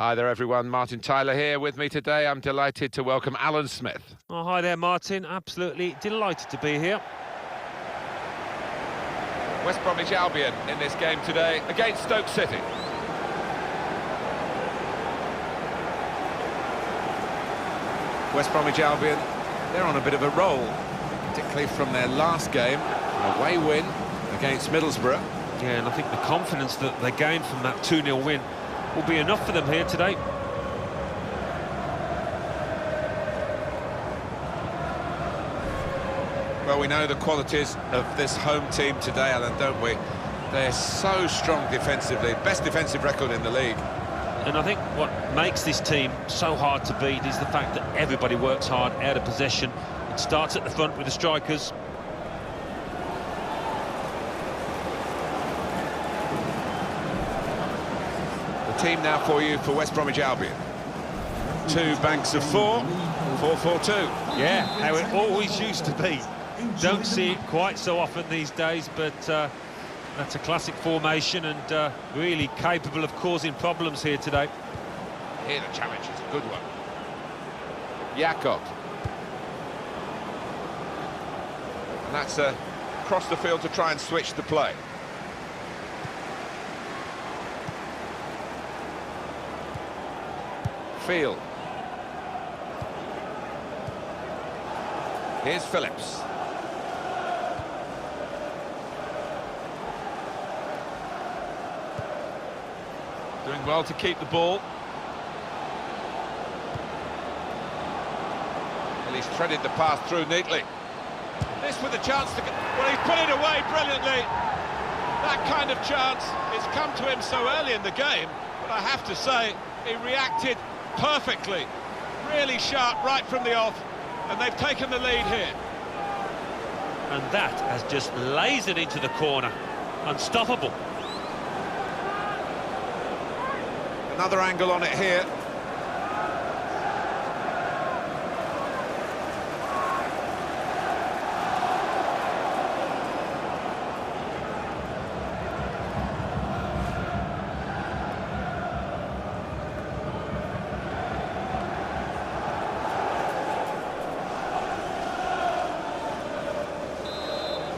Hi there everyone, Martin Tyler here with me today. I'm delighted to welcome Alan Smith. Oh, hi there, Martin. Absolutely delighted to be here. West Bromwich Albion in this game today against Stoke City. West Bromwich Albion, they're on a bit of a roll, particularly from their last game, an away win against Middlesbrough. Yeah, and I think the confidence that they gained from that 2-0 win will be enough for them here today. Well, we know the qualities of this home team today, Alan, don't we? They're so strong defensively, best defensive record in the league. And I think what makes this team so hard to beat is the fact that everybody works hard out of possession. It starts at the front with the strikers. The team now for you for West Bromwich Albion. Two banks of four, 4-4-2. Yeah, how it always used to be. Don't see it quite so often these days, but that's a classic formation and really capable of causing problems here today. Here the challenge is a good one. Jakob. And that's across the field to try and switch the play. Field. Here's Phillips. Doing well to keep the ball. Well, he's threaded the path through neatly. This with a chance to... Well, he's put it away brilliantly. That kind of chance has come to him so early in the game, but I have to say, he reacted perfectly. Really sharp right from the off, and they've taken the lead here. And that has just lasered into the corner. Unstoppable. Another angle on it here.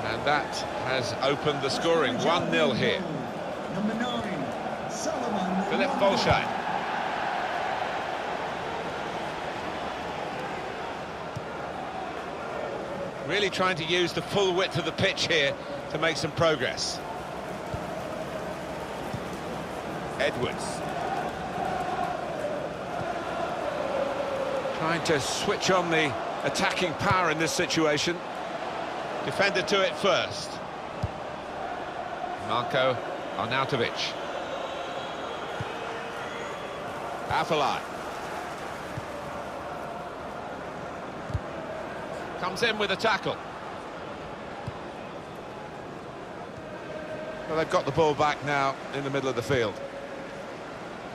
And that has opened the scoring. 1-0 here. Number 9. Philip Bolshine. Really trying to use the full width of the pitch here to make some progress. Edwards. Trying to switch on the attacking power in this situation. Defender to it first. Marko Arnautovic. Afellay. Comes in with a tackle. Well, they've got the ball back now in the middle of the field.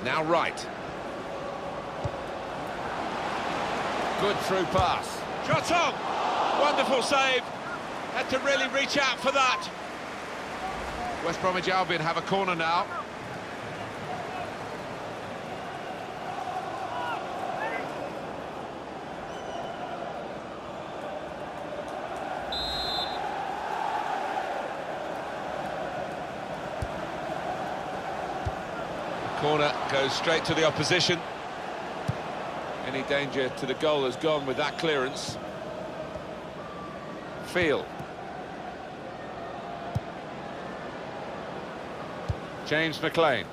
Now right. Good through pass. Shot on! Wonderful save. Had to really reach out for that. West Bromwich Albion have a corner now. Corner goes straight to the opposition. Any danger to the goal has gone with that clearance. Field. James McLean.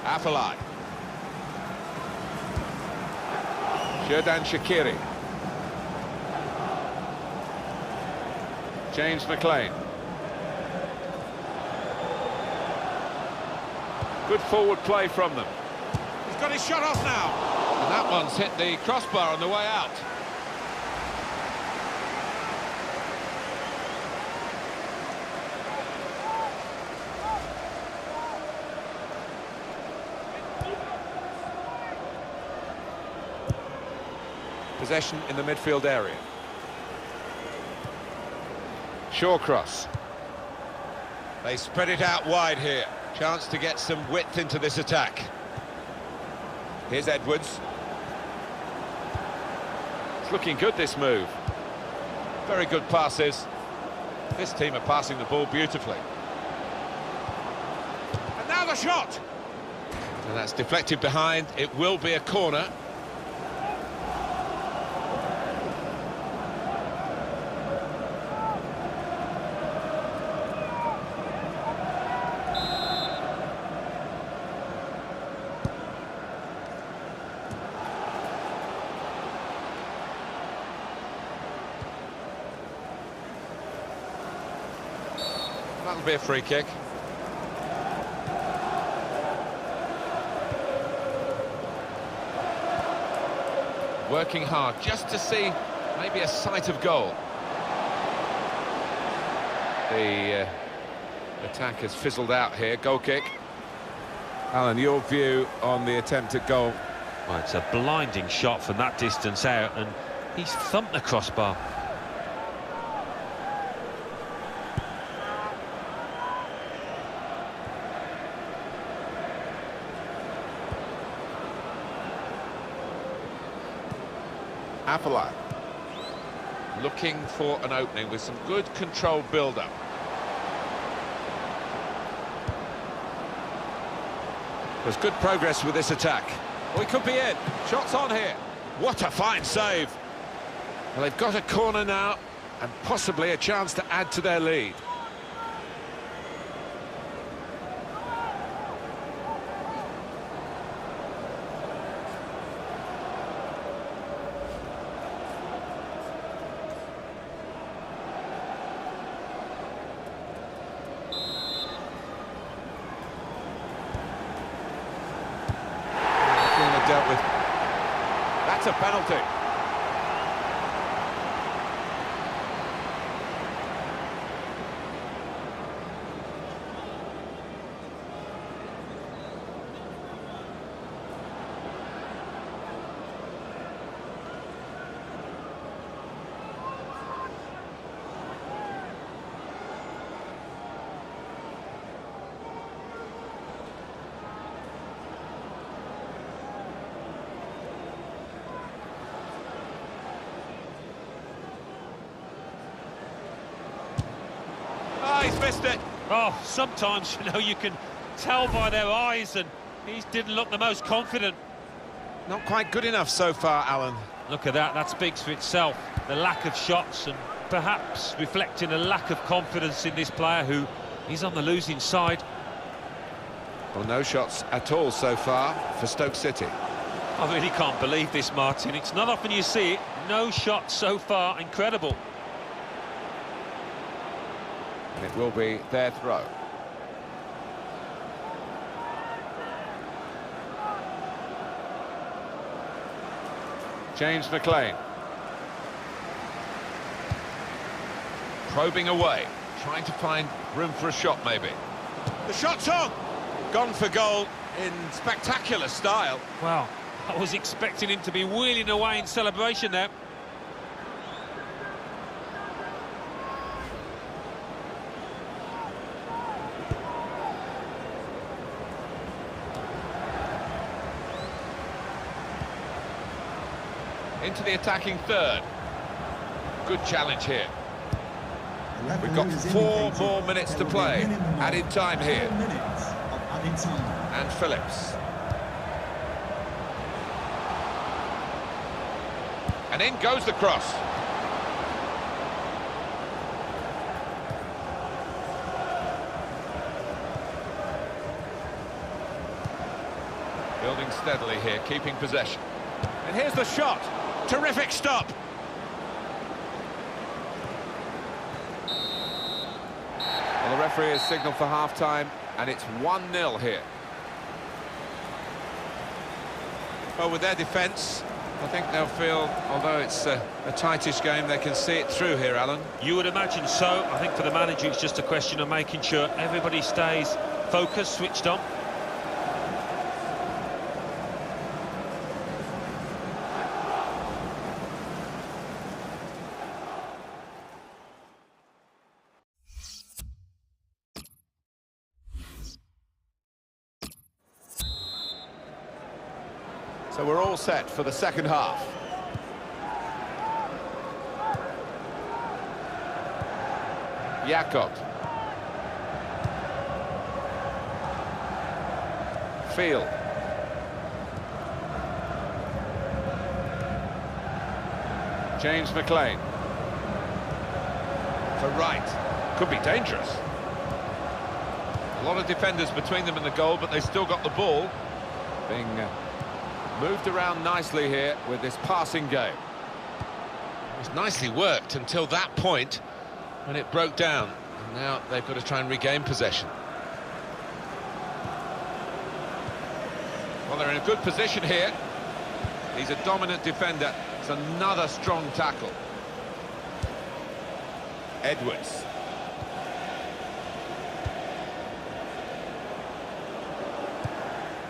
Afellay. Xherdan Shaqiri. James McLean. Good forward play from them. He's got his shot off now. And that one's hit the crossbar on the way out. Possession in the midfield area. Short cross. They spread it out wide here. Chance to get some width into this attack. Here's Edwards. It's looking good, this move. Very good passes. This team are passing the ball beautifully. And now the shot! And that's deflected behind. It will be a corner. That'll be a free kick. Working hard just to see maybe a sight of goal. The attack has fizzled out here. Goal kick. Alan, your view on the attempt at goal? Well, it's a blinding shot from that distance out, and he's thumped the crossbar. Afellay looking for an opening with some good controlled build-up. There's good progress with this attack. Oh, he could be in. Shots on here. What a fine save. Well, they've got a corner now and possibly a chance to add to their lead. Dealt with. That's a penalty. He's missed it. Oh, sometimes, you know, you can tell by their eyes, and he didn't look the most confident. Not quite good enough so far, Alan. Look at that speaks for itself. The lack of shots, and perhaps reflecting a lack of confidence in this player who is on the losing side. Well, no shots at all so far for Stoke City. I really can't believe this, Martin. It's not often you see it. No shots so far. Incredible. It will be their throw. James McLean. Probing away, trying to find room for a shot maybe. The shot's on! Gone for goal in spectacular style. Wow, I was expecting him to be wheeling away in celebration there. Into the attacking third. Good challenge here. We've got 4 more minutes to play. Added time here. And Phillips. And in goes the cross. Building steadily here, keeping possession. And here's the shot. Terrific stop. Well, the referee has signalled for half-time, and it's 1-0 here. Well, with their defence, I think they'll feel, although it's a tightish game, they can see it through here, Alan. You would imagine so. I think for the manager, it's just a question of making sure everybody stays focused, switched on. So we're all set for the second half. Jakob. Field. James McLean. For right. Could be dangerous. A lot of defenders between them and the goal, but they still got the ball. Being moved around nicely here with this passing game. It was nicely worked until that point when it broke down. And now they've got to try and regain possession. Well, they're in a good position here. He's a dominant defender. It's another strong tackle. Edwards.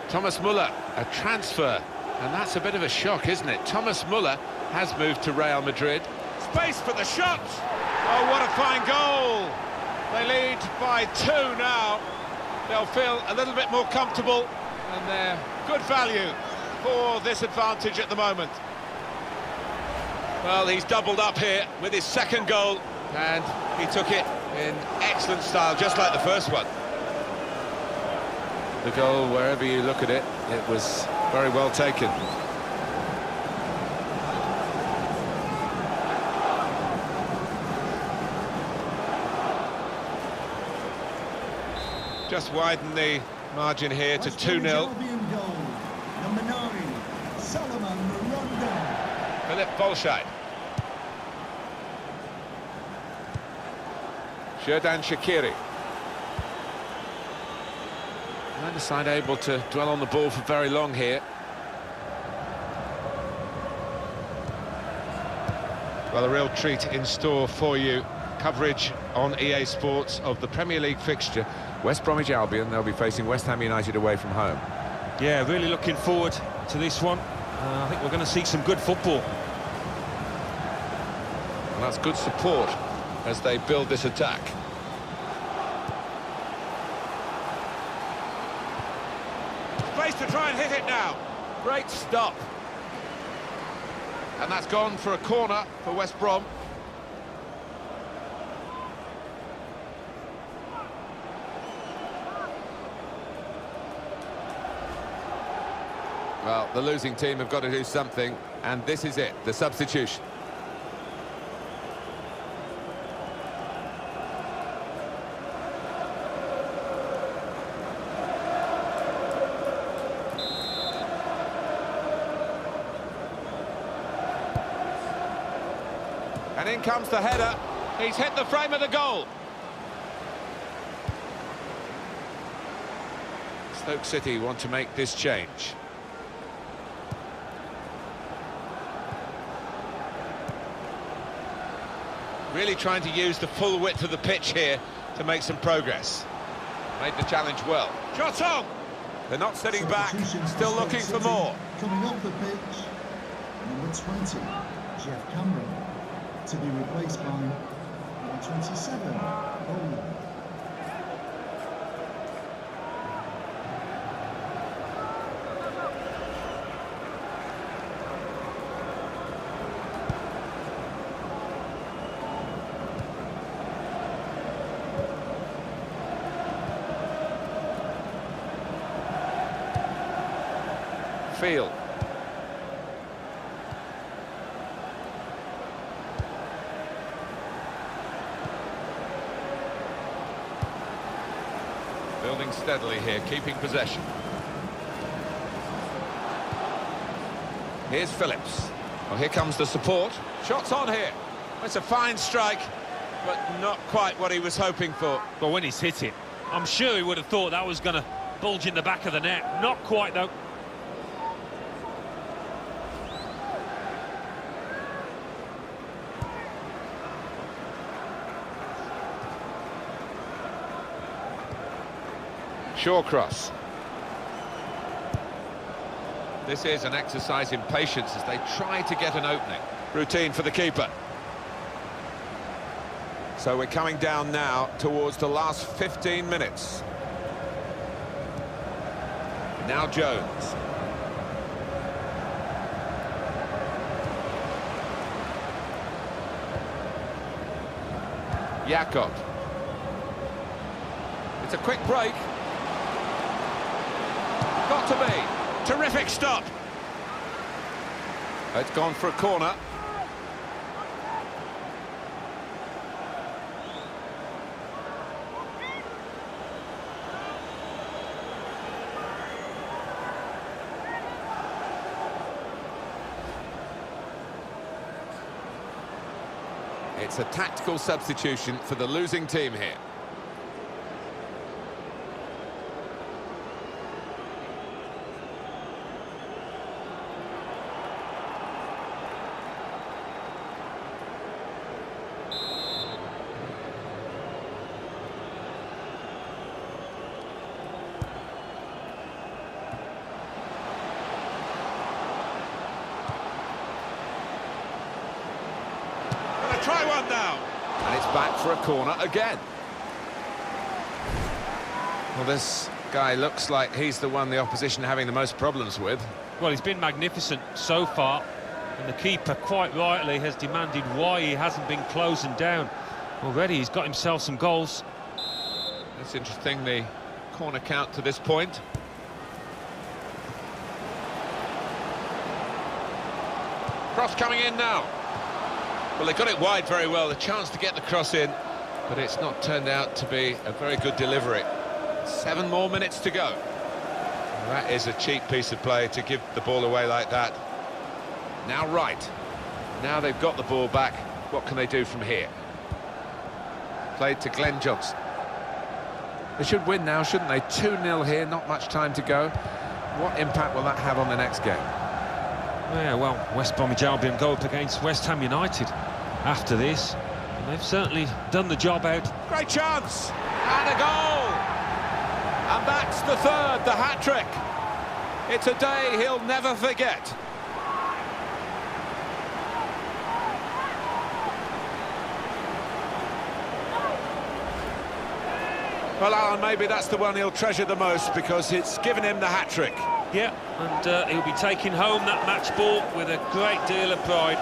Thomas Muller, a transfer, and that's a bit of a shock, isn't it? Thomas Muller has moved to Real Madrid. Space for the shot! Oh, what a fine goal! They lead by 2 now. They'll feel a little bit more comfortable, and they're good value for this advantage at the moment. Well, he's doubled up here with his second goal, and he took it in excellent style, just like the first one. The goal, wherever you look at it, it was very well taken. Just widen the margin here to 2-0. Number 9, Salomon Rondon. Philip Bolshai. Xherdan Shaqiri. Neither side able to dwell on the ball for very long here. Well, a real treat in store for you. Coverage on EA Sports of the Premier League fixture. West Bromwich Albion, they'll be facing West Ham United away from home. Yeah, really looking forward to this one. I think we're going to see some good football. And that's good support as they build this attack. Space to try and hit it now. Great stop. And that's gone for a corner for West Brom. Well, the losing team have got to do something, and this is it, the substitution. And in comes the header. He's hit the frame of the goal. Stoke City want to make this change. Really trying to use the full width of the pitch here to make some progress. Made the challenge well. Shot on! They're not sitting back, still looking for more. Coming off the pitch, number 20, Jeff Cameron, to be replaced by number 27, Brom. Field. Building steadily here, keeping possession. Here's Phillips. Well, here comes the support. Shots on here. It's a fine strike, but not quite what he was hoping for. Well, when he's hit it, I'm sure he would have thought that was going to bulge in the back of the net. Not quite, though. Shawcross. This is an exercise in patience as they try to get an opening. Routine for the keeper. So we're coming down now towards the last 15 minutes. Now Jones. Jakob. It's a quick break. Got to be. Terrific stop. It's gone for a corner. It's a tactical substitution for the losing team here. Try one now. And it's back for a corner again. Well, this guy looks like he's the one the opposition are having the most problems with. Well, he's been magnificent so far, and the keeper, quite rightly, has demanded why he hasn't been closing down. Already he's got himself some goals. That's interesting, the corner count to this point. Cross coming in now. Well, they got it wide very well, the chance to get the cross in, but it's not turned out to be a very good delivery. 7 more minutes to go. Well, that is a cheap piece of play to give the ball away like that. Now right. Now they've got the ball back. What can they do from here? Played to Glenn Johnson. They should win now, shouldn't they? 2-0 here, not much time to go. What impact will that have on the next game? Yeah, well, West Bromwich Albion go up against West Ham United after this, and they've certainly done the job out. Great chance! And a goal! And that's the third, the hat-trick. It's a day he'll never forget. Well, Alan, maybe that's the one he'll treasure the most because it's given him the hat-trick. Yeah, and he'll be taking home that match ball with a great deal of pride.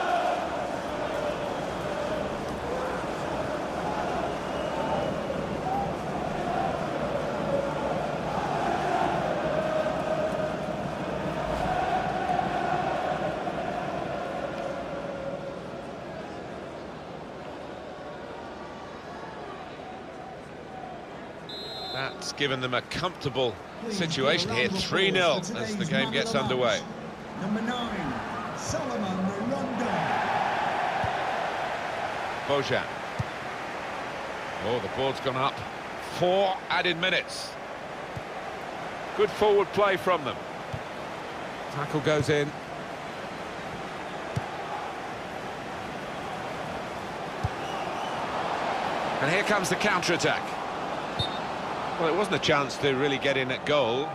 That's given them a comfortable situation here, 3-0 as the game gets underway. Number 9, Solomon Rondo. Bojan. Oh, the ball's gone up. 4 added minutes. Good forward play from them. Tackle goes in. And here comes the counter-attack. Well, it wasn't a chance to really get in at goal,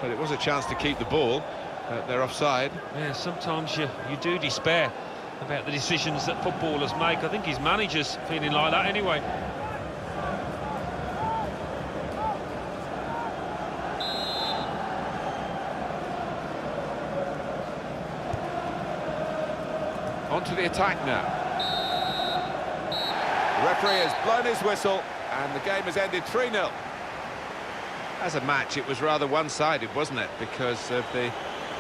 but it was a chance to keep the ball. They're offside. Yeah, sometimes you do despair about the decisions that footballers make. I think his manager's feeling like that anyway. On to the attack now. The referee has blown his whistle, and the game has ended 3-0. As a match, it was rather one-sided, wasn't it? Because of the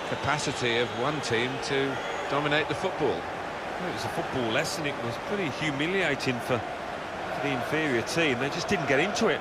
capacity of one team to dominate the football. Well, it was a football lesson. It was pretty humiliating for the inferior team. They just didn't get into it.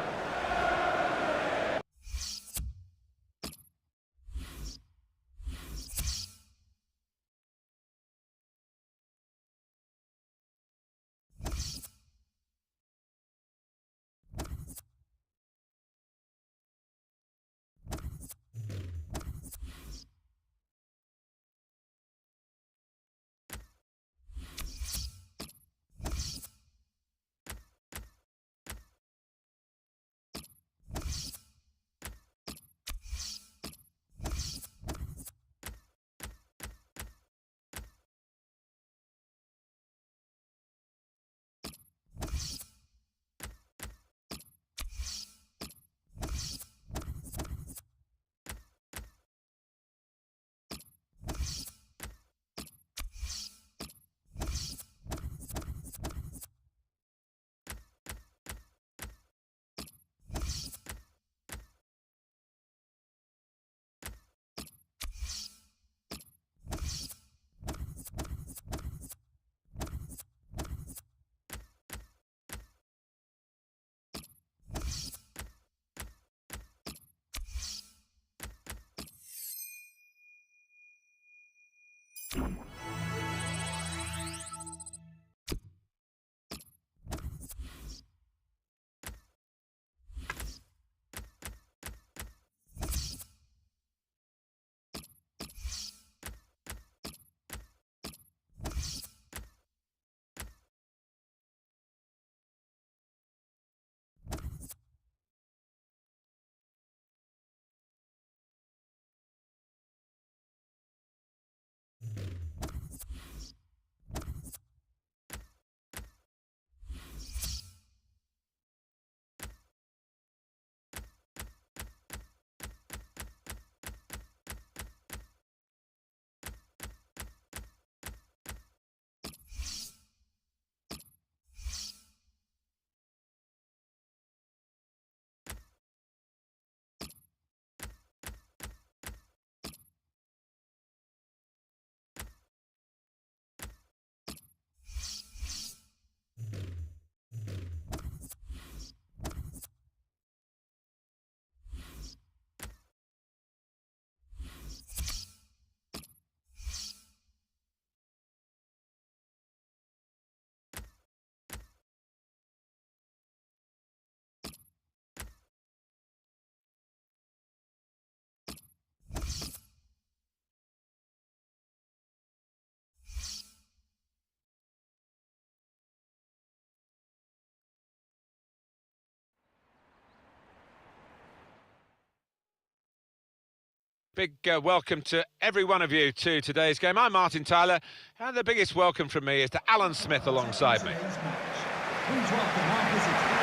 Big welcome to every one of you to today's game. I'm Martin Tyler, and the biggest welcome from me is to Alan Smith alongside me. In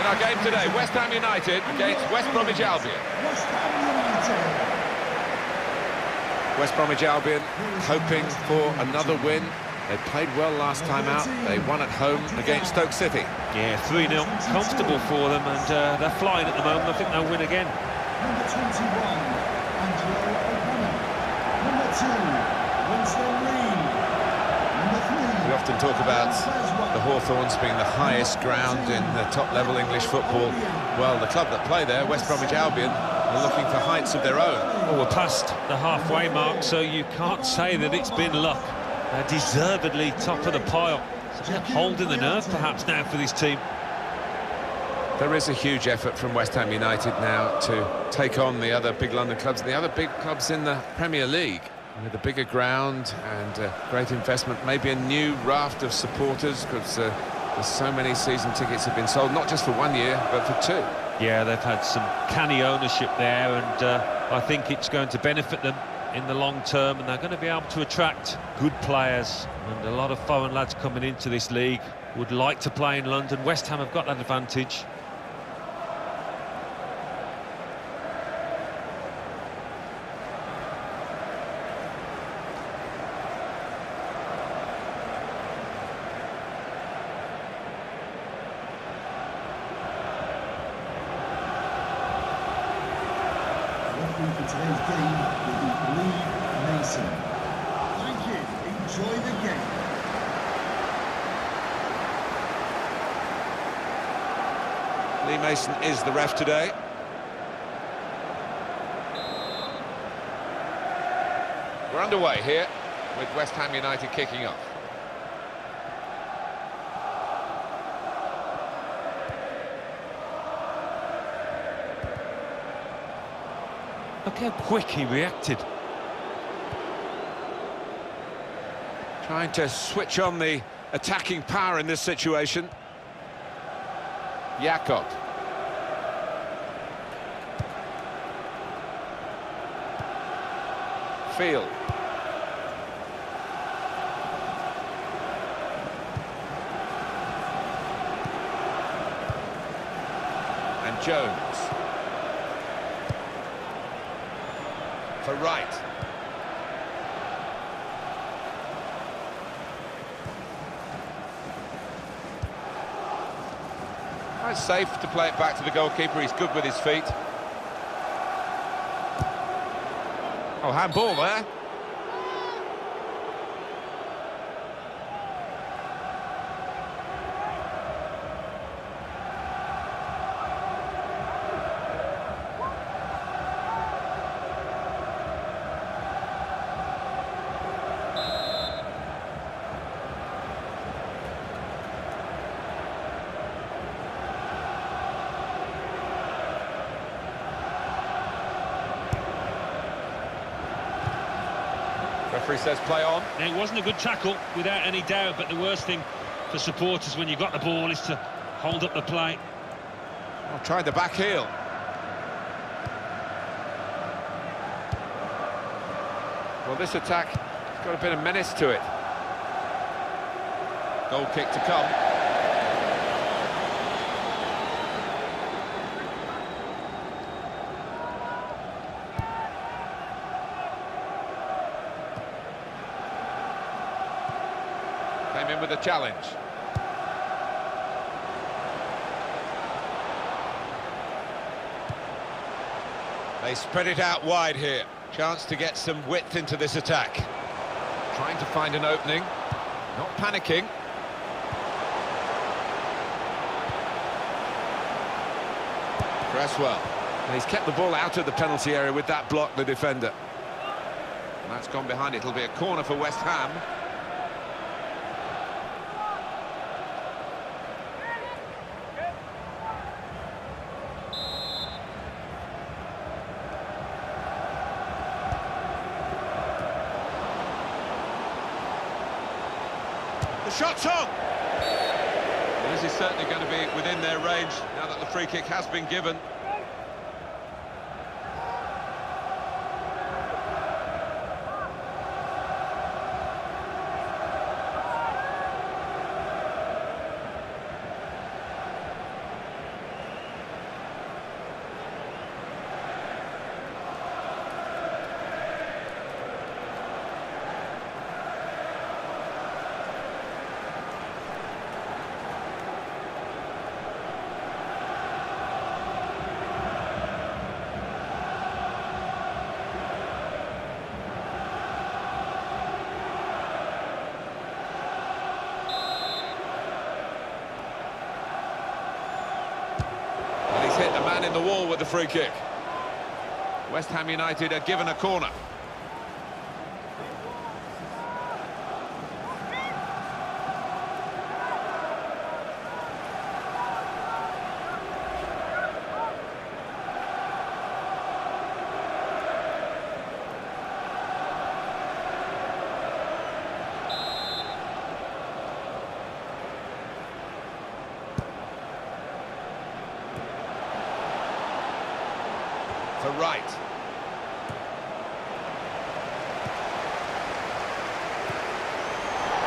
our game today, West Ham United against West Bromwich Albion. West Bromwich Albion hoping for another win. They played well last time out. They won at home against Stoke City. Yeah, 3-0, comfortable for them, and they're flying at the moment. I think they'll win again. Number 21. Number 2, Winston Green. Number 3. We often talk about the Hawthorns being the highest ground in the top-level English football. Well, the club that play there, West Bromwich Albion, are looking for heights of their own. Well, we're past the halfway mark, so you can't say that it's been luck. They're deservedly top of the pile. So holding the nerve, perhaps, now for this team. There is a huge effort from West Ham United now to take on the other big London clubs and the other big clubs in the Premier League. With a bigger ground and great investment, maybe a new raft of supporters, because there's so many season tickets have been sold, not just for 1 year, but for 2. Yeah, they've had some canny ownership there, and I think it's going to benefit them in the long term, and they're going to be able to attract good players. And a lot of foreign lads coming into this league would like to play in London. West Ham have got that advantage. For today's game will be Lee Mason. Thank you. Enjoy the game. Lee Mason is the ref today. We're underway here with West Ham United kicking off. Look how quick he reacted. Trying to switch on the attacking power in this situation. Jakob. Field. And Jones. For Wright. It's safe to play it back to the goalkeeper. He's good with his feet. Oh, handball there. Referee says play on. Now, it wasn't a good tackle, without any doubt, but the worst thing for supporters when you've got the ball is to hold up the play. Oh, tried the back heel. Well, this attack has got a bit of menace to it. Goal kick to come. Came in with a challenge. They spread it out wide here. Chance to get some width into this attack. Trying to find an opening. Not panicking. Cresswell. And he's kept the ball out of the penalty area with that block, the defender. And that's gone behind. It'll be a corner for West Ham. The shot's on! Well, this is certainly going to be within their range now that the free kick has been given. a man in the wall with the free kick. West Ham United are given a corner. For right.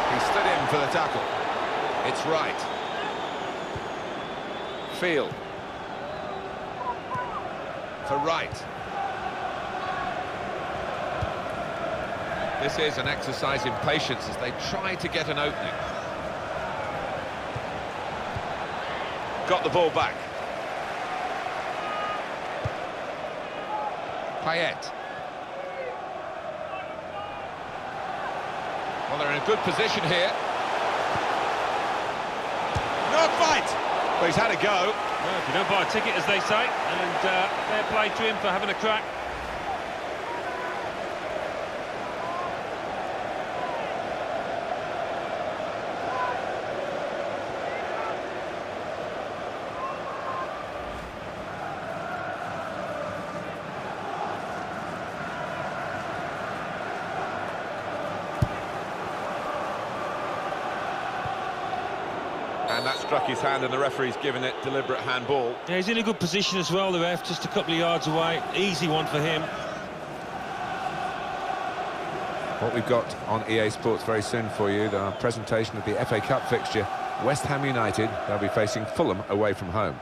He stood in for the tackle. It's right. Field. For right. This is an exercise in patience as they try to get an opening. Got the ball back. Payet. Well, they're in a good position here. No fight! Well, he's had a go. Well, if you don't buy a ticket, as they say, and fair play to him for having a crack. And that struck his hand, and the referee's given it deliberate handball. Yeah, he's in a good position as well, the ref, just a couple of yards away. Easy one for him. What we've got on EA Sports very soon for you, the presentation of the FA Cup fixture. West Ham United, they'll be facing Fulham away from home.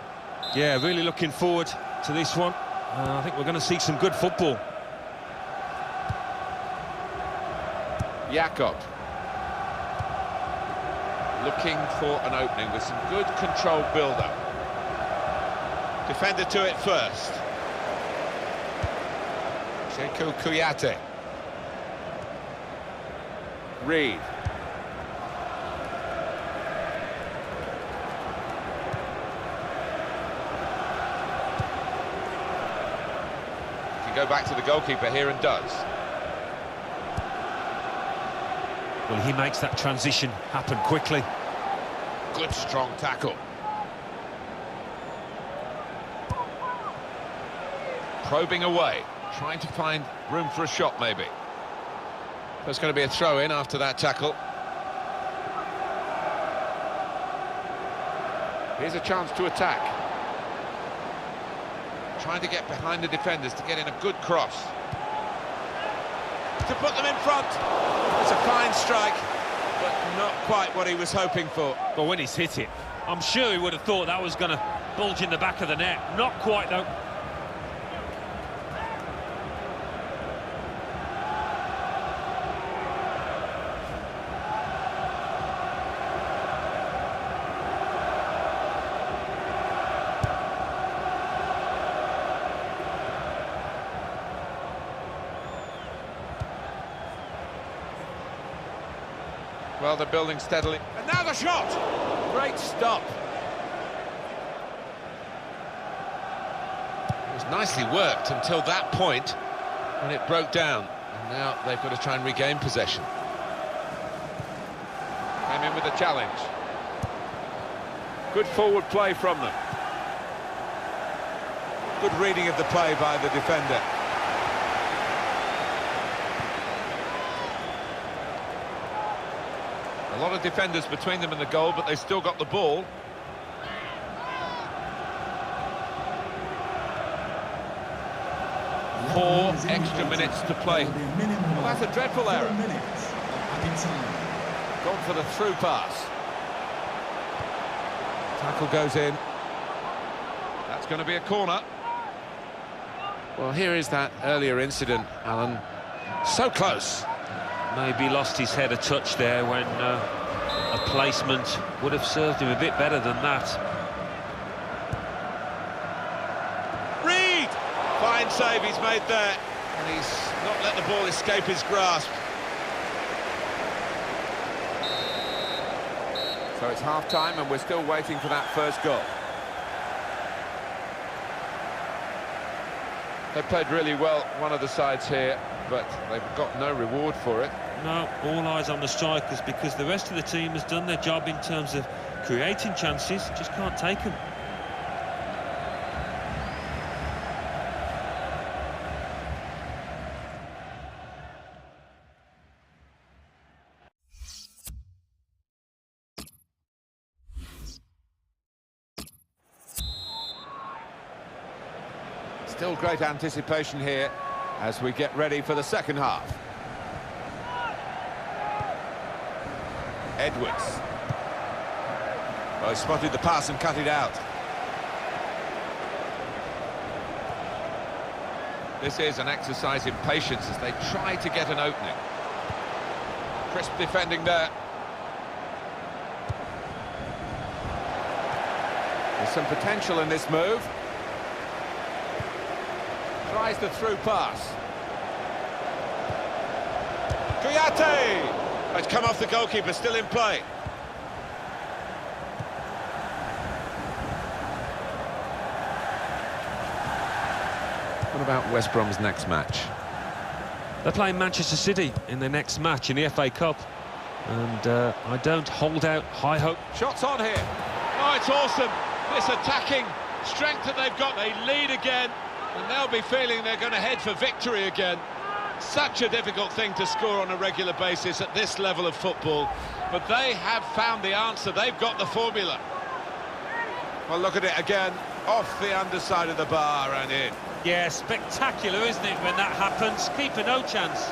Yeah, really looking forward to this one. I think we're going to see some good football. Jakob. Looking for an opening with some good controlled build-up. Defender to it first. Sekou Kouyaté. Reed. Can go back to the goalkeeper here and does. Well, he makes that transition happen quickly. Good strong tackle. Probing away, trying to find room for a shot maybe. There's going to be a throw-in after that tackle. Here's a chance to attack. Trying to get behind the defenders to get in a good cross. To put them in front. It's a fine strike, but not quite what he was hoping for. But when he's hit it, I'm sure he would have thought that was going to bulge in the back of the net. Not quite, though. Well, they're building steadily. And now the shot! Great stop. It was nicely worked until that point when it broke down. And now they've got to try and regain possession. Came in with a challenge. Good forward play from them. Good reading of the play by the defender. A lot of defenders between them and the goal, but they still got the ball. 4 extra minutes to play. Well, that's a dreadful error. Gone for the through pass. Tackle goes in. That's going to be a corner. Well, here is that earlier incident, Alan. So close. Maybe lost his head a touch there when a placement would have served him a bit better than that. Reed! Fine save he's made there. And he's not let the ball escape his grasp. So it's half-time and we're still waiting for that first goal. They played really well, one of the sides here, but they've got no reward for it. No, all eyes on the strikers because the rest of the team has done their job in terms of creating chances, just can't take them. Still great anticipation here as we get ready for the second half. Edwards. Well, he spotted the pass and cut it out. This is an exercise in patience as they try to get an opening. Crisp defending there. There's some potential in this move. Tries the through pass. Kouyaté! It's come off the goalkeeper, still in play. What about West Brom's next match? They're playing Manchester City in their next match in the FA Cup. And I don't hold out high hope. Shots on here. Oh, it's awesome. This attacking strength that they've got. They lead again. And they'll be feeling they're going to head for victory again. Such a difficult thing to score on a regular basis at this level of football. But they have found the answer. They've got the formula. Well, look at it again. Off the underside of the bar and in. Yeah, spectacular, isn't it, when that happens? Keeper no chance.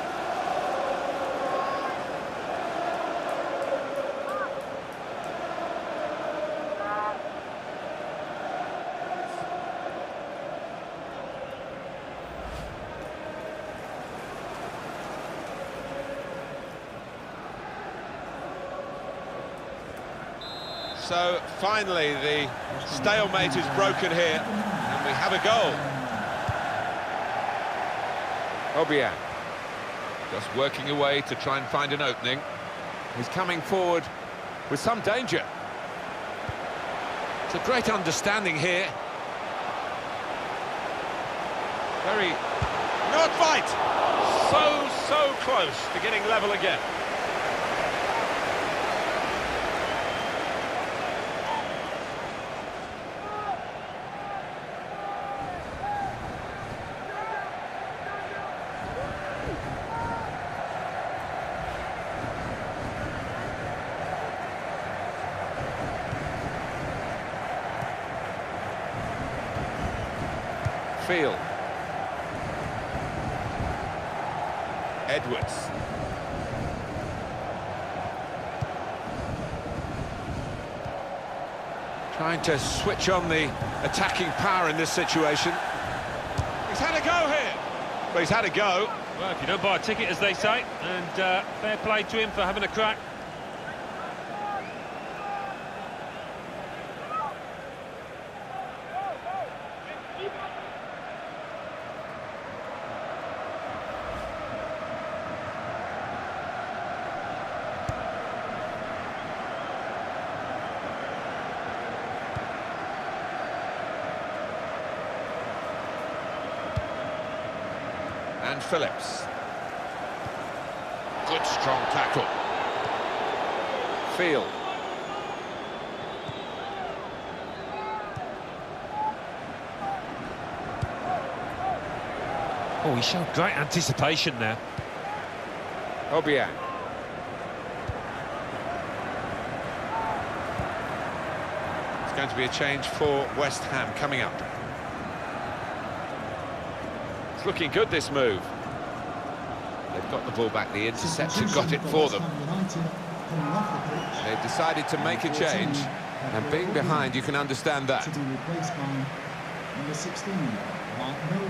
So, finally, the stalemate is broken here, and we have a goal. Obiang, just working away to try and find an opening. He's coming forward with some danger. It's a great understanding here. Very... Not fight! So close to getting level again. Field. Edwards. Trying to switch on the attacking power in this situation. He's had a go here. Well, he's had a go. Well, if you don't buy a ticket, as they say, and fair play to him for having a crack. And Phillips. Good strong tackle. Field. Oh, he showed great anticipation there. Obiang. It's going to be a change for West Ham coming up. It's looking good, this move. They've got the ball back, the interception got it for them. They've decided to make a change, and being behind, you can understand that. To be replaced by number 16, Mark Noble.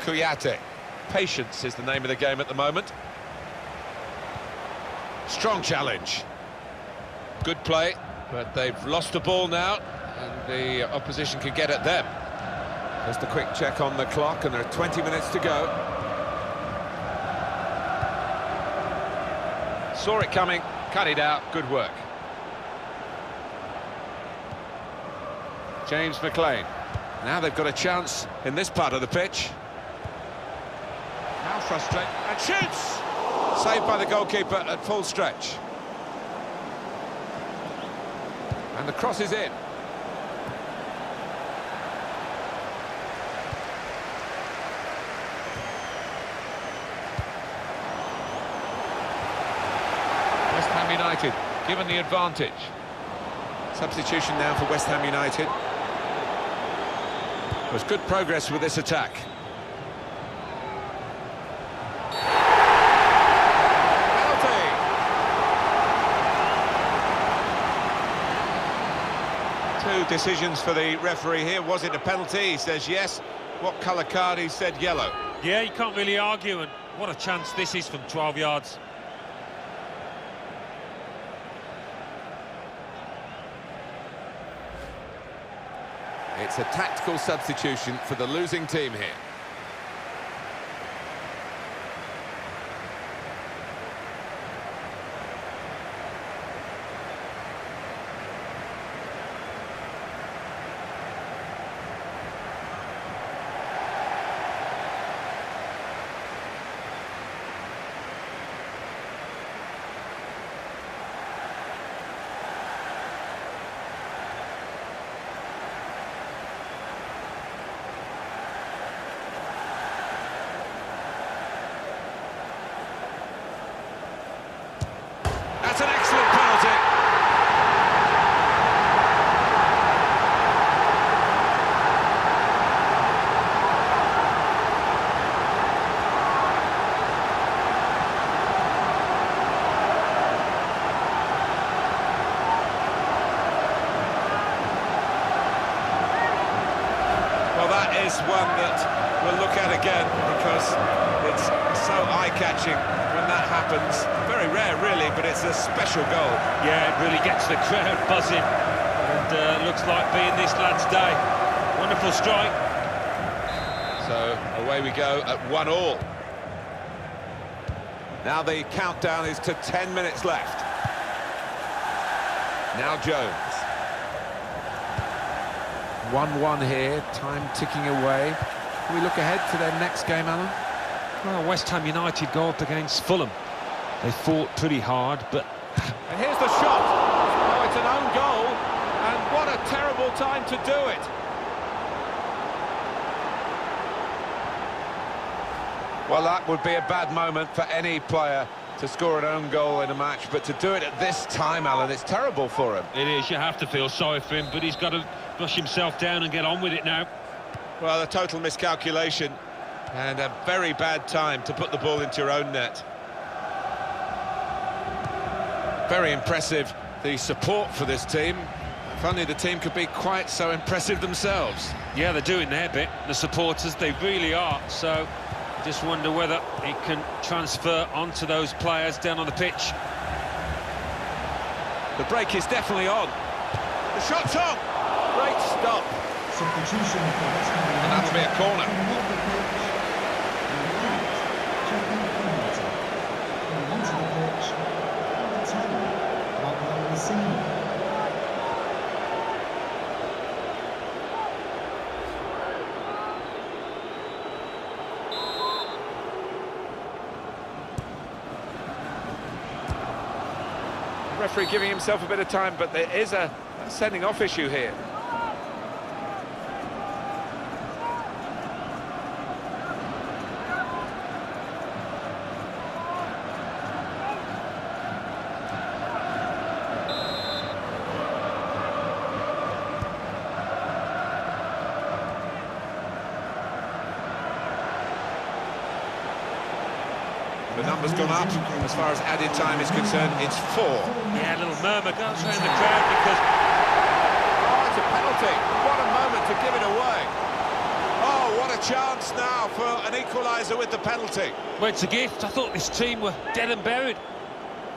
Kouyaté. Patience is the name of the game at the moment. Strong challenge. Good play, but they've lost the ball now, and the opposition could get at them. Just a quick check on the clock, and there are 20 minutes to go. Saw it coming, cut it out, good work. James McLean. Now they've got a chance in this part of the pitch. Now frustrated, and shoots! Saved by the goalkeeper at full stretch. And the cross is in. West Ham United given the advantage. Substitution now for West Ham United. There's good progress with this attack. Two decisions for the referee here. Was it a penalty? He says yes. What colour card? He said yellow. Yeah, you can't really argue, and what a chance this is from 12 yards. It's a tactical substitution for the losing team here. That's an excellent penalty. Well, that is one that we'll look at again because it's so eye-catching when that happens. Very rare, really, but it's a special goal. Yeah, it really gets the crowd buzzing, and looks like being this lad's day. Wonderful strike. So away we go at 1-1. Now the countdown is to 10 minutes left. Now Jones. 1-1 here, time ticking away. Can we look ahead to their next game, Alan? Well, West Ham United goal against Fulham. They fought pretty hard, but... And here's the shot. Oh, it's an own goal, and what a terrible time to do it. Well, that would be a bad moment for any player to score an own goal in a match, but to do it at this time, Alan, it's terrible for him. It is, you have to feel sorry for him, but he's got to brush himself down and get on with it now. Well, a total miscalculation, and a very bad time to put the ball into your own net. Very impressive, the support for this team. If only the team could be quite so impressive themselves. Yeah, they're doing their bit, the supporters, they really are. So, I just wonder whether it can transfer onto those players down on the pitch. The break is definitely on. The shot's on! Great stop. Substitution for West Ham United. And that'll be a corner. Referee giving himself a bit of time, but there is a sending off issue here. The number's gone up. As far as added time is concerned, it's 4. Yeah, a little murmur goes around the crowd because... Oh, it's a penalty. What a moment to give it away. Oh, what a chance now for an equaliser with the penalty. Well, it's a gift. I thought this team were dead and buried.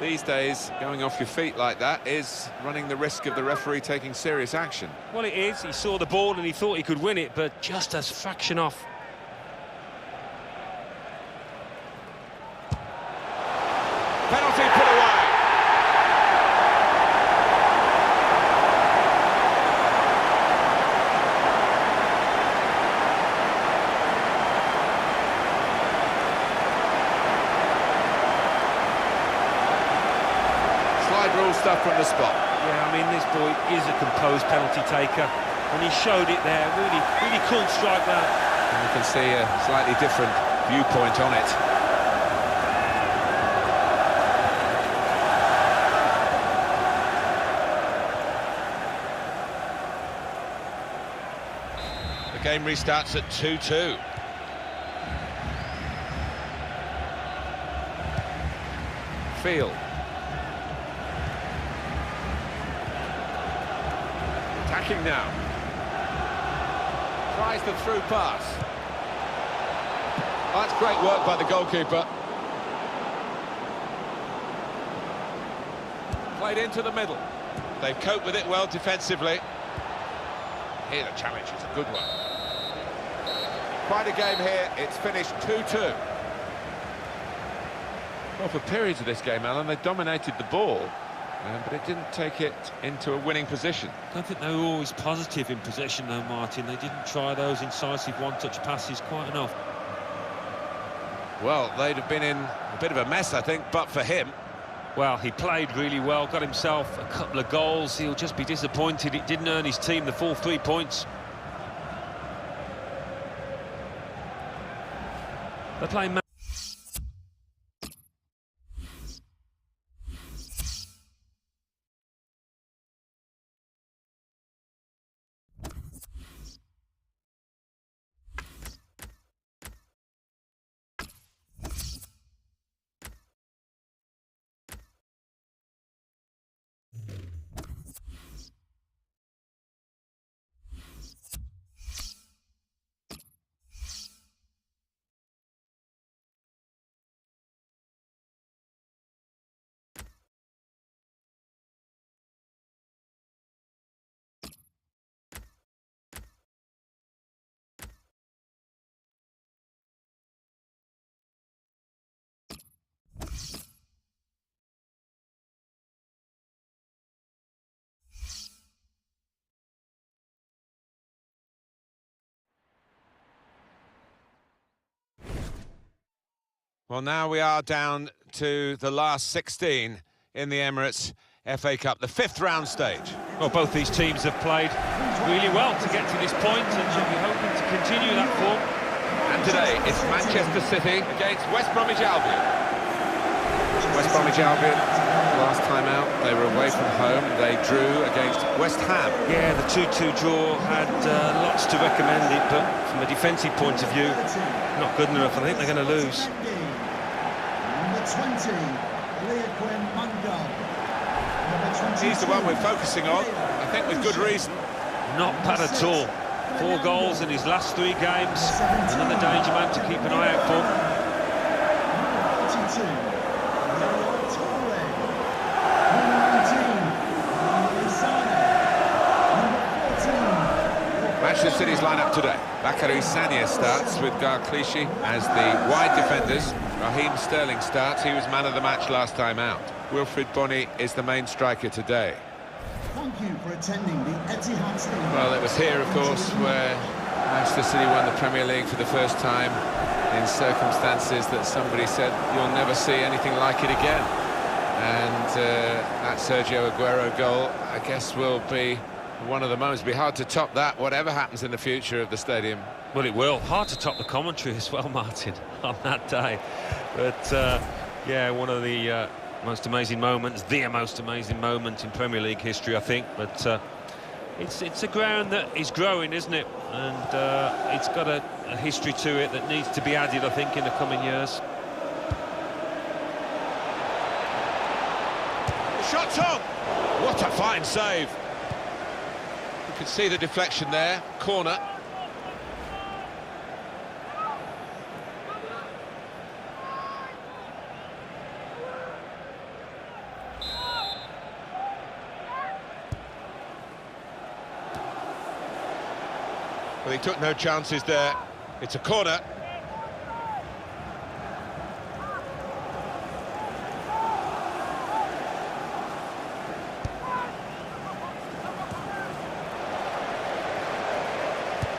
these days, going off your feet like that is running the risk of the referee taking serious action. Well, it is. He saw the ball and he thought he could win it, but just a fraction off. Penalty put away. Slide rule stuff from the spot. Yeah, I mean, this boy is a composed penalty taker, and he showed it there. Really couldn't strike that. And you can see a slightly different viewpoint on it. The game restarts at 2-2. Field. Attacking now. Tries the through pass. That's great work by the goalkeeper. Played into the middle. They've coped with it well defensively. Here the challenge is a good one. Quite a game here. It's finished 2-2. Well, for periods of this game, Alan, they dominated the ball, but it didn't take it into a winning position. I don't think they were always positive in possession, though, Martin. They didn't try those incisive one-touch passes quite enough. Well, they'd have been in a bit of a mess, I think, but for him. Well, he played really well, got himself a couple of goals. He'll just be disappointed it didn't earn his team the full 3 points. They're playing... Well, now we are down to the last 16 in the Emirates FA Cup, the 5th round stage. Well, both these teams have played really well to get to this point and should be hoping to continue that form. And today it's Manchester City against West Bromwich Albion. West Bromwich Albion, last time out, they were away from home. They drew against West Ham. Yeah, the 2-2 draw had lots to recommend it, but from a defensive point of view, not good enough. I think they're going to lose. Number 20, He's the one we're focusing on, I think with good reason. Not bad at all. 4 goals in his last 3 games. Another danger man to keep an eye out for. Manchester City's lineup today. Bakary Sagna starts with Garclichy as the wide defenders. Raheem Sterling starts. He was man of the match last time out. Wilfried Bony is the main striker today. Thank you for attending the Etihad Stadium. Well, it was here, of course, where Manchester City won the Premier League for the first time in circumstances that somebody said you'll never see anything like it again. And that Sergio Aguero goal, I guess, will be one of the moments. It'll be hard to top that, whatever happens in the future of the stadium. Well, it will. Hard to top the commentary as well, Martin, on that day. But, yeah, one of the most amazing moments, the most amazing moment in Premier League history, I think. But it's a ground that is growing, isn't it? And it's got a history to it that needs to be added, I think, in the coming years. The shot's on! What a fine save! You can see the deflection there, corner. he took no chances there. It's a corner.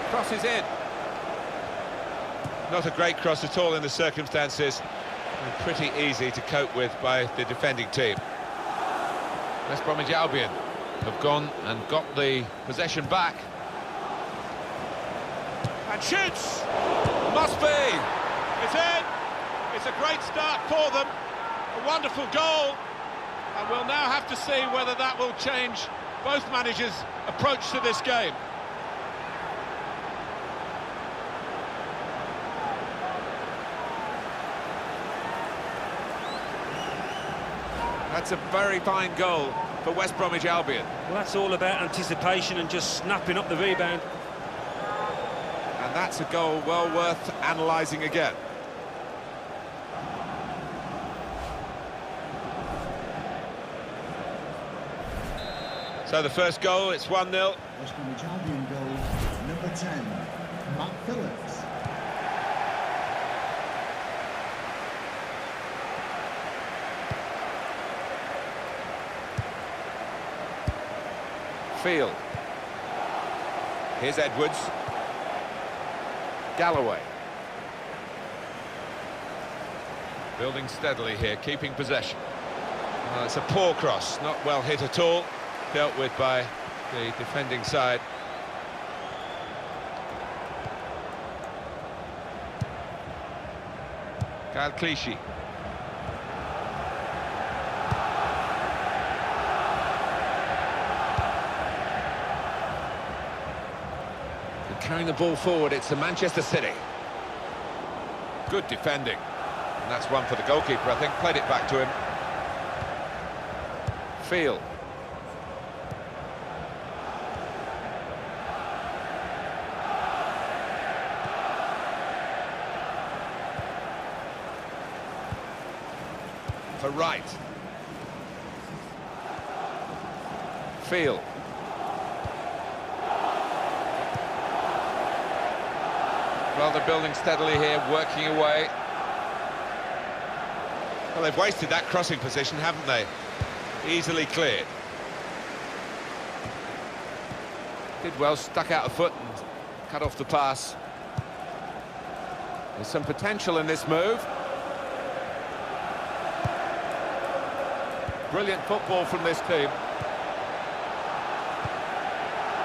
Crosses in. Not a great cross at all in the circumstances, and pretty easy to cope with by the defending team. West Bromwich Albion have gone and got the possession back. And shoots! Must be! It's in! It's a great start for them. A wonderful goal. And we'll now have to see whether that will change both managers' approach to this game. That's a very fine goal for West Bromwich Albion. Well, that's all about anticipation and just snapping up the rebound. And that's a goal well worth analysing again. So the first goal, it's 1-0. West Bromwich Albion goal, number 10, Matt Phillips. Field. Here's Edwards. Galloway. Building steadily here, keeping possession. It's a poor cross, not well hit at all. Dealt with by the defending side. Kyle Clichy. Carrying the ball forward, it's the Manchester City. Good defending. And that's one for the goalkeeper, I think. Played it back to him. Field. For Wright. Field. Well, they're building steadily here, working away. Well, they've wasted that crossing position, haven't they? Easily cleared. Did well, stuck out a foot and cut off the pass. There's some potential in this move. Brilliant football from this team.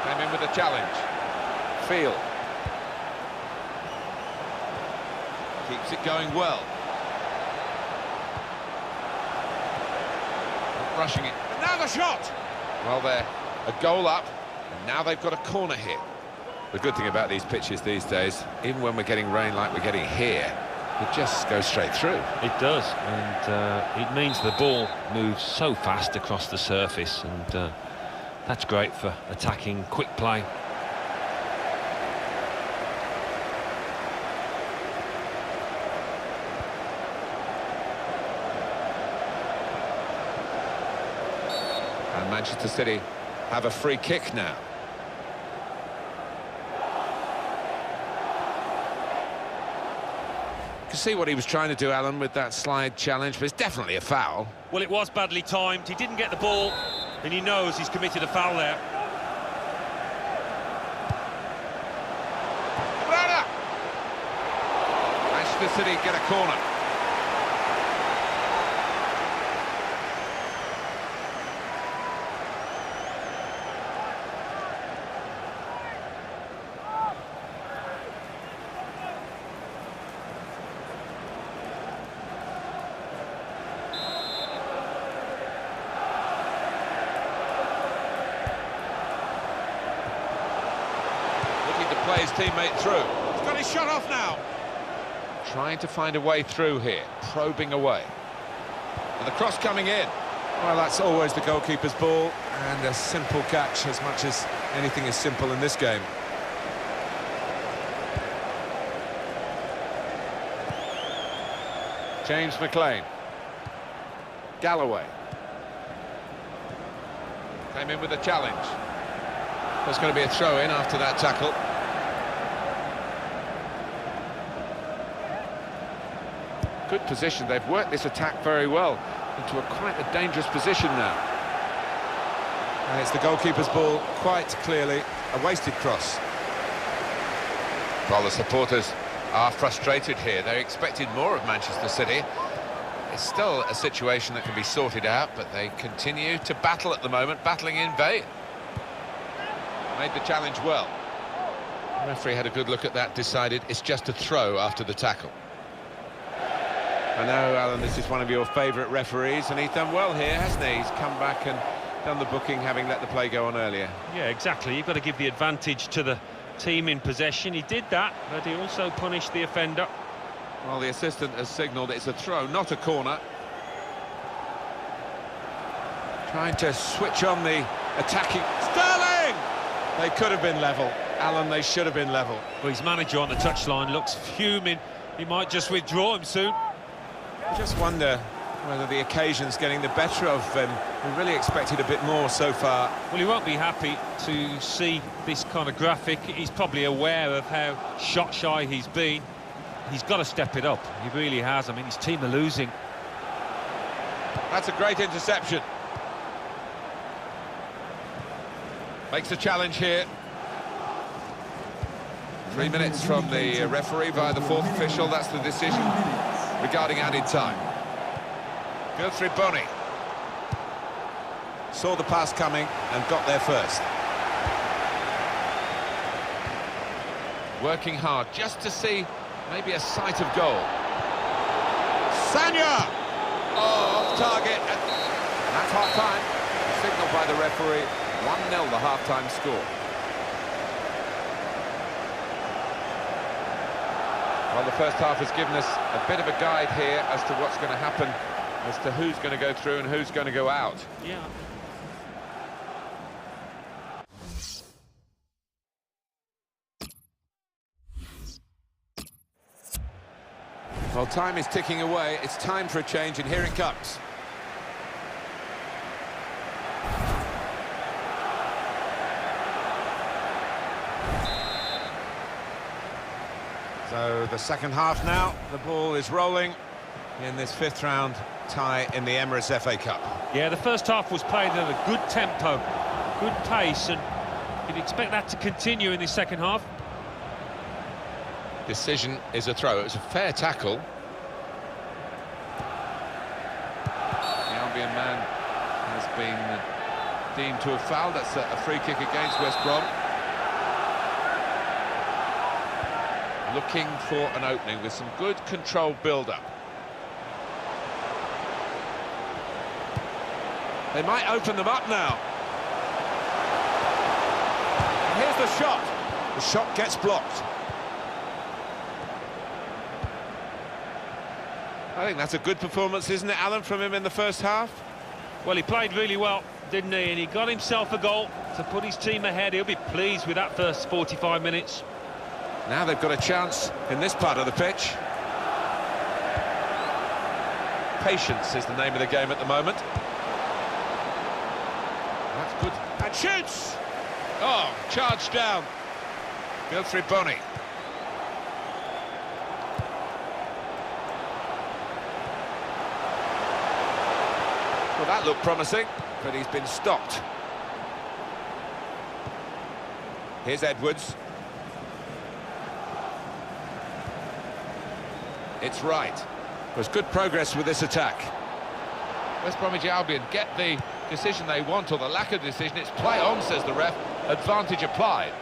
Came in with a challenge. Field. Keeps it going well. Not rushing it. And now the shot! Well, they're a goal up, and now they've got a corner here. The good thing about these pitches these days, even when we're getting rain like we're getting here, it just goes straight through. It does, and it means the ball moves so fast across the surface, and that's great for attacking quick play. And Manchester City have a free kick now. You can see what he was trying to do, Alan, with that slide challenge, but it's definitely a foul. Well, it was badly timed. He didn't get the ball, and he knows he's committed a foul there. Manchester City get a corner. Play his teammate through. He's got his shot off now. Trying to find a way through here, probing away. And the cross coming in. Well, that's always the goalkeeper's ball, and a simple catch, as much as anything is simple in this game. James McLean. Galloway. Came in with a challenge. There's going to be a throw-in after that tackle. good position. They've worked this attack very well into quite a dangerous position now. And it's the goalkeeper's ball, quite clearly a wasted cross. Well, the supporters are frustrated here. They expected more of Manchester City. It's still a situation that can be sorted out, but they continue to battle at the moment, battling in vain. Made the challenge well. The referee had a good look at that, decided it's just a throw after the tackle. I know, Alan, this is one of your favourite referees, and he's done well here, hasn't he? He's come back and done the booking, having let the play go on earlier. Yeah, exactly. You've got to give the advantage to the team in possession. He did that, but he also punished the offender. Well, the assistant has signalled it's a throw, not a corner. Trying to switch on the attacking... Sterling! They could have been level. Alan, they should have been level. Well, his manager on the touchline looks fuming. He might just withdraw him soon. I just wonder whether the occasion's getting the better of him. We really expected a bit more so far. Well, he won't be happy to see this kind of graphic. He's probably aware of how shot-shy he's been. He's got to step it up. He really has. I mean, his team are losing. That's a great interception. Makes a challenge here. 3 minutes from the referee via the fourth official. That's the decision regarding added time. Guthrie Bonny saw the pass coming and got there first. Working hard just to see maybe a sight of goal. Sanya! Oh, off target. And that's half-time. Signalled by the referee. 1-0 the half-time score. Well, the first half has given us a bit of a guide here as to what's going to happen, as to who's going to go through and who's going to go out. Yeah. Well, time is ticking away. It's time for a change, and here it comes. So the second half now, the ball is rolling in this fifth round tie in the Emirates FA Cup. Yeah, the first half was played at a good tempo, good pace, and you'd expect that to continue in the second half. Decision is a throw. It was a fair tackle. The Albion man has been deemed to have fouled. That's a free kick against West Brom. Looking for an opening with some good controlled build-up. They might open them up now. And here's the shot. The shot gets blocked. I think that's a good performance, isn't it, Alan, from him in the first half? Well, he played really well, didn't he? And he got himself a goal to put his team ahead. He'll be pleased with that first 45 minutes. Now they've got a chance in this part of the pitch. Patience is the name of the game at the moment. That's good. And shoots! Oh, charged down. Guthrie Bonny. Well, that looked promising, but he's been stopped. Here's Edwards. It's right. There's good progress with this attack. West Bromwich Albion get the decision they want, or the lack of decision. It's play on, says the ref. Advantage applied.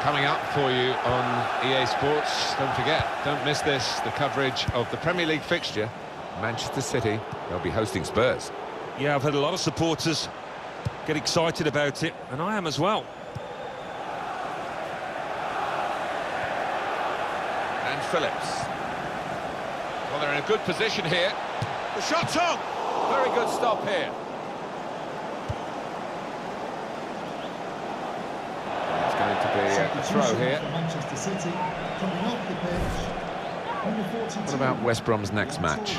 Coming up for you on EA Sports, don't forget, don't miss this, the coverage of the Premier League fixture. Manchester City, they'll be hosting Spurs. Yeah, I've had a lot of supporters get excited about it, and I am as well. And Phillips. Well, they're in a good position here. The shot's on! Very good stop here. It's going to be a throw here. Manchester City coming off the pitch. Number 42. What about West Brom's next match?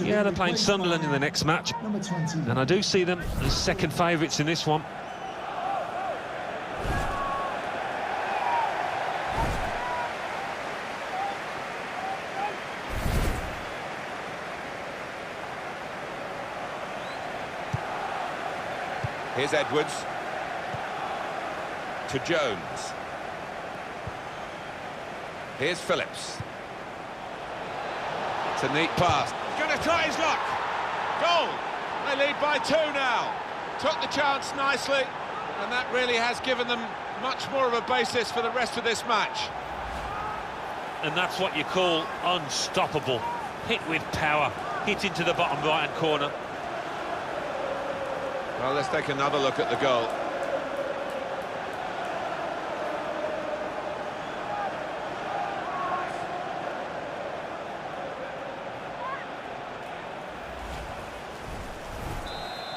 Yeah, they're playing Sunderland in the next match, Number 20. and I do see them as second favourites in this one. Here's Edwards. To Jones. Here's Phillips. It's a neat pass. He's going to try his luck. Goal. They lead by 2 now. Took the chance nicely, and that really has given them much more of a basis for the rest of this match. And that's what you call unstoppable. Hit with power, hit into the bottom right-hand corner. Well, let's take another look at the goal.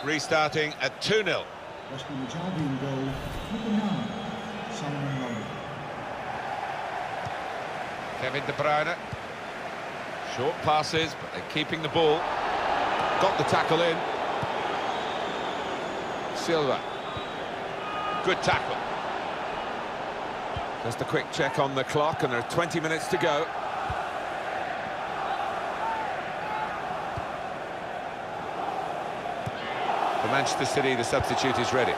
Restarting at 2-0. West Bromwich Albion goal, number 9, Solomon Rondon. Kevin De Bruyne. Short passes, but they're keeping the ball. Got the tackle in. Silva. Good tackle. Just a quick check on the clock, and there are 20 minutes to go. For Manchester City, the substitute is ready.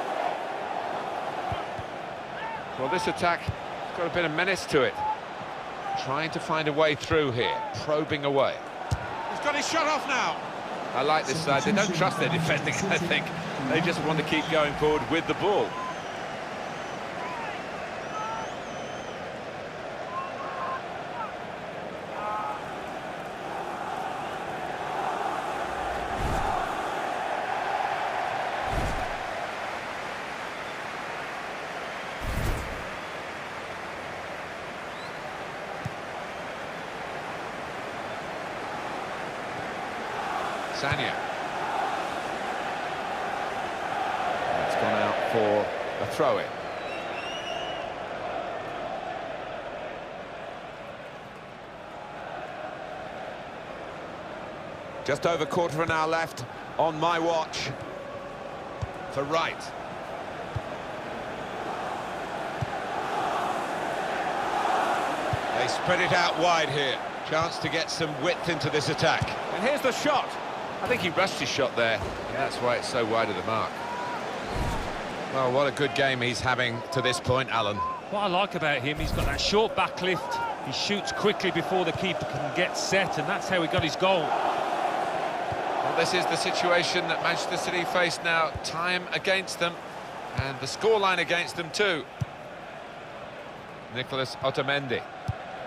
Well, this attack has got a bit of menace to it. Trying to find a way through here, probing away. He's got his shot off now. I like this side. They don't trust their defending, I think. They just want to keep going forward with the ball. Sanya. That's gone out for a throw-in. Just over quarter of an hour left on my watch. For Wright. They spread it out wide here. Chance to get some width into this attack. And here's the shot. I think he rushed his shot there, and that's why it's so wide of the mark. Well, what a good game he's having to this point, Alan. What I like about him, he's got that short back lift. He shoots quickly before the keeper can get set, and that's how he got his goal. Well, this is the situation that Manchester City face now. Time against them, and the scoreline against them too. Nicholas Otamendi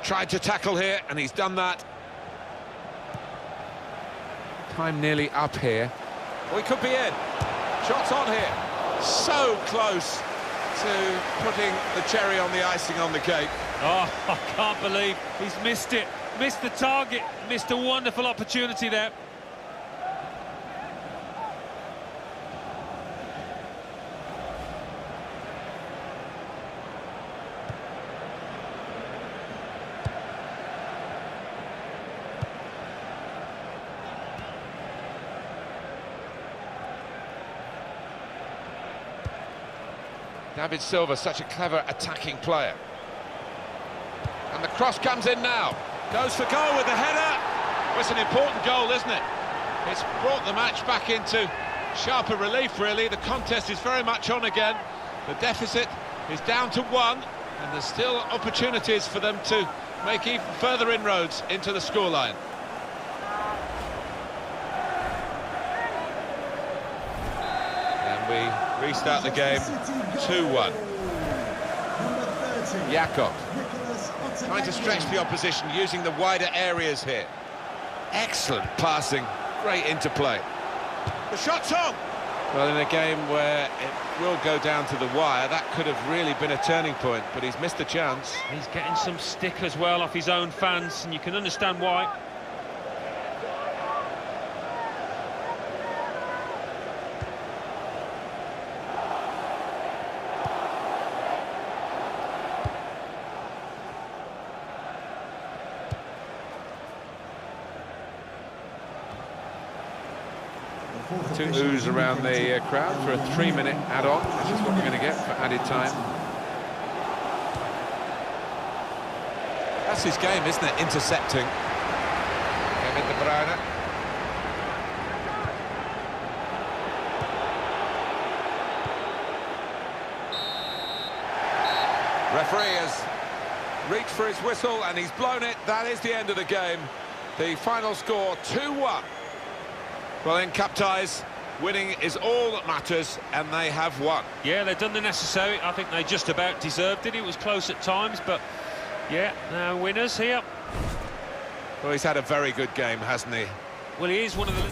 tried to tackle here, and he's done that. Time nearly up here. Well, he could be in. Shots on here. So close to putting the cherry on the icing on the cake. Oh, I can't believe he's missed it. Missed the target. Missed a wonderful opportunity there. David Silva, such a clever attacking player. And the cross comes in now. Goes for goal with the header. Well, it's an important goal, isn't it? It's brought the match back into sharper relief, really. The contest is very much on again. The deficit is down to 1, and there's still opportunities for them to make even further inroads into the scoreline. And we restart the game 2-1. Jakob trying to stretch the opposition, using the wider areas here. Excellent passing, great interplay. The shot's on! Well, in a game where it will go down to the wire, that could have really been a turning point, but he's missed the chance. He's getting some stick as well off his own fans, and you can understand why. Two oohs around the crowd for a 3-minute add-on, which is what we're going to get for added time. That's his game, isn't it? Intercepting. Kevin De Bruyne. Referee has reached for his whistle and he's blown it. That is the end of the game. The final score, 2-1. Well, in cup ties, winning is all that matters, and they have won. Yeah, they've done the necessary. I think they just about deserved it. It was close at times, but yeah, now winners here. Well, he's had a very good game, hasn't he? Well, he is one of the...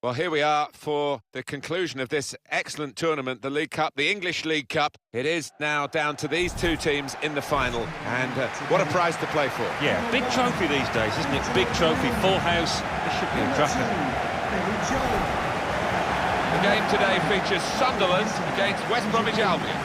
Well, here we are for the conclusion of this excellent tournament, the League Cup, the English League Cup. It is now down to these two teams in the final, and what a prize to play for. Yeah, big trophy these days, isn't it? Big trophy, full house. This should be a cracker. The game today features Sunderland against West Bromwich Albion.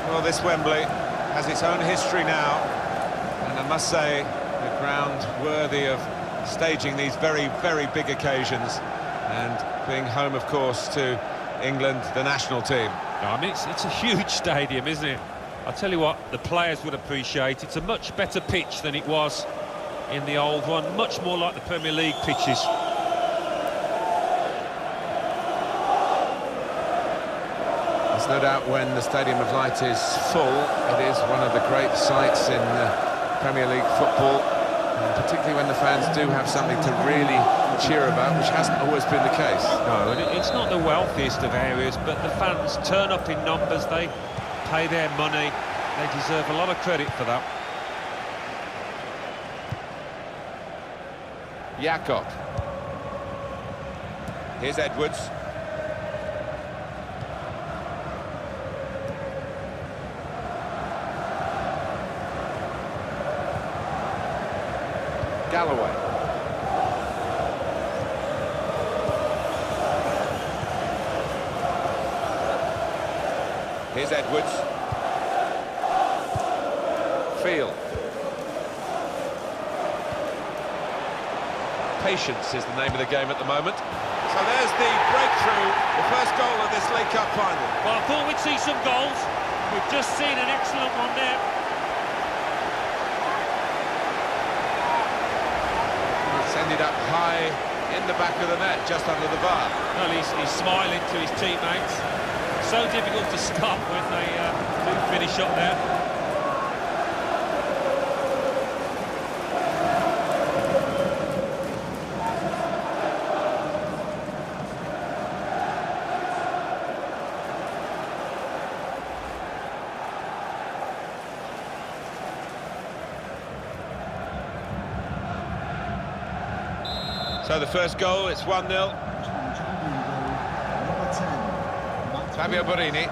Well, this Wembley has its own history now, and I must say, the ground worthy of staging these very, very big occasions, and being home, of course, to England, the national team. I mean, it's a huge stadium, isn't it? I'll tell you what, the players would appreciate. It's a much better pitch than it was in the old one, much more like the Premier League pitches. There's no doubt when the Stadium of Light is full, it is one of the great sights in Premier League football, and particularly when the fans do have something to really cheer about, which hasn't always been the case. No, and it's not the wealthiest of areas, but the fans turn up in numbers, they pay their money, they deserve a lot of credit for that. Jakob. Here's Edwards. Galloway. Here's Edwards. Field. Patience is the name of the game at the moment. So there's the breakthrough, the first goal of this League Cup final. Well, I thought we'd see some goals. We've just seen an excellent one there. Ended up high in the back of the net, just under the bar. Well, he's smiling to his teammates. So difficult to stop when they do finish up there. So the first goal, it's 1-0. Number 10. Fabio Borini.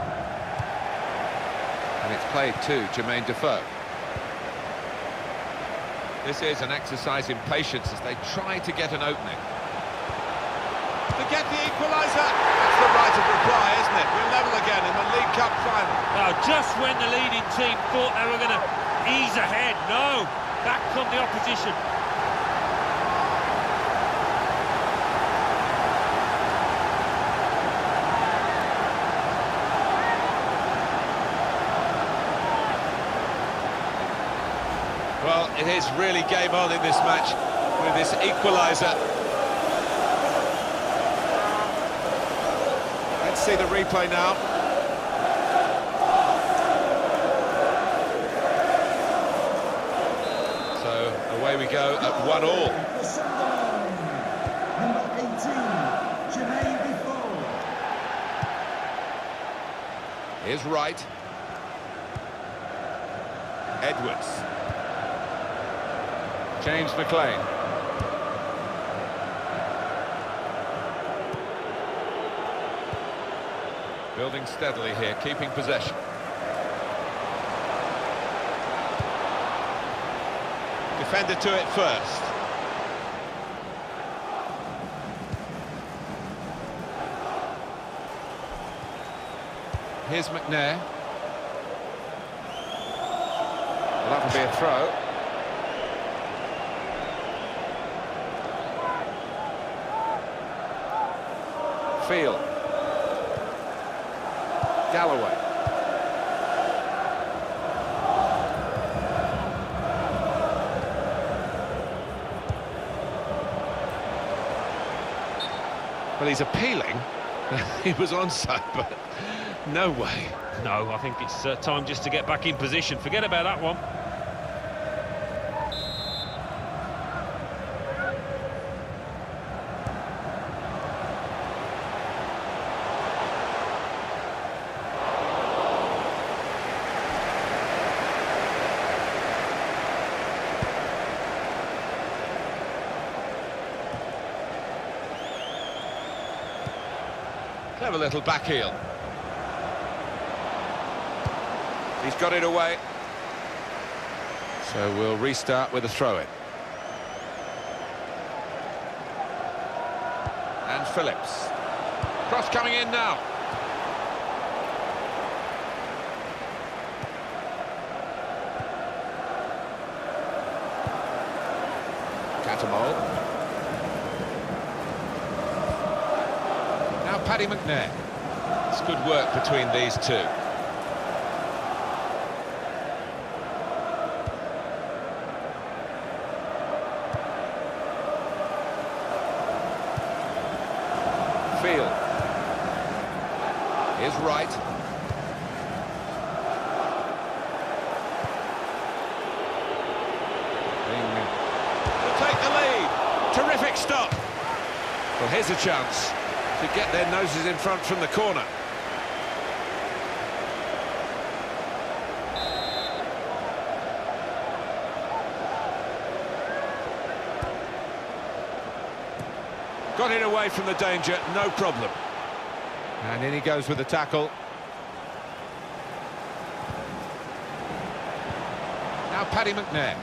And it's played to Jermaine Defoe. This is an exercise in patience as they try to get an opening. To get the equaliser. That's the right of reply, isn't it? We're level again in the League Cup final. Well, just when the leading team thought they were going to ease ahead, no, back come the opposition. Well, it is really game on in this match with this equaliser. Let's see the replay now. So away we go at 1-1. Number 18, Jermaine Defoe. Here's Wright. Edwards. James McLean. Building steadily here, keeping possession. Defender to it first. Here's McNair. Well, that'll be a throw. Field. Galloway. Well, he's appealing. He was onside, but no way. No, I think it's time just to get back in position. Forget about that one. Clever little back heel. He's got it away. So we'll restart with a throw-in. And Phillips. Cross coming in now. Catamol. Now Paddy McNair. It's good work between these two. Field. Here's Wright. To take the lead. Terrific stop. Well, here's a chance to get their noses in front from the corner. Got it away from the danger, no problem. And in he goes with the tackle. Now Paddy McNair.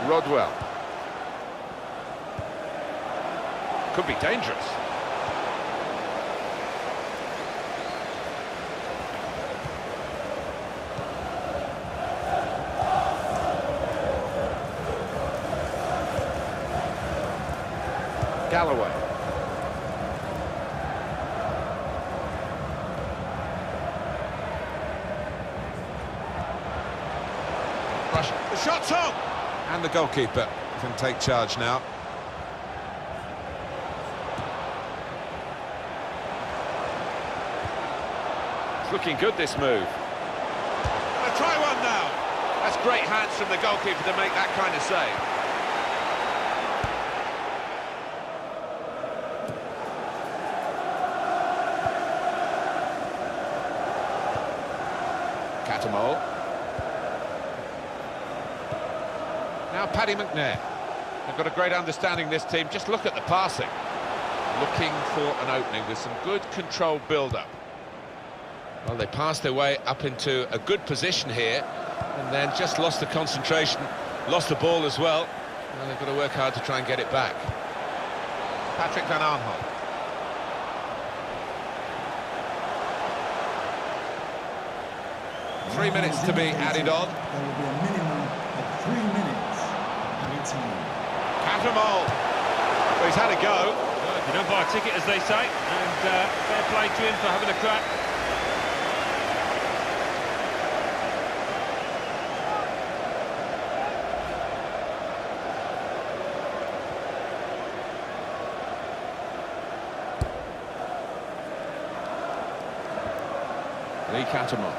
Rodwell. Could be dangerous. Galloway. Rush. The shot's on! And the goalkeeper can take charge now. It's looking good, this move. Gonna try one now. That's great hands from the goalkeeper to make that kind of save. Catamol. Now Paddy McNair. They've got a great understanding, this team. Just look at the passing. Looking for an opening with some good controlled build-up. Well, they passed their way up into a good position here, and then just lost the concentration, lost the ball as well. Well, they've got to work hard to try and get it back. Patrick van Aanholt. Three minutes to be added on. There will be a minimum of 3 minutes added time. Catamol. Well, he's had a go. Well, you don't buy a ticket, as they say, and fair play to him for having a crack. Lee Catamol.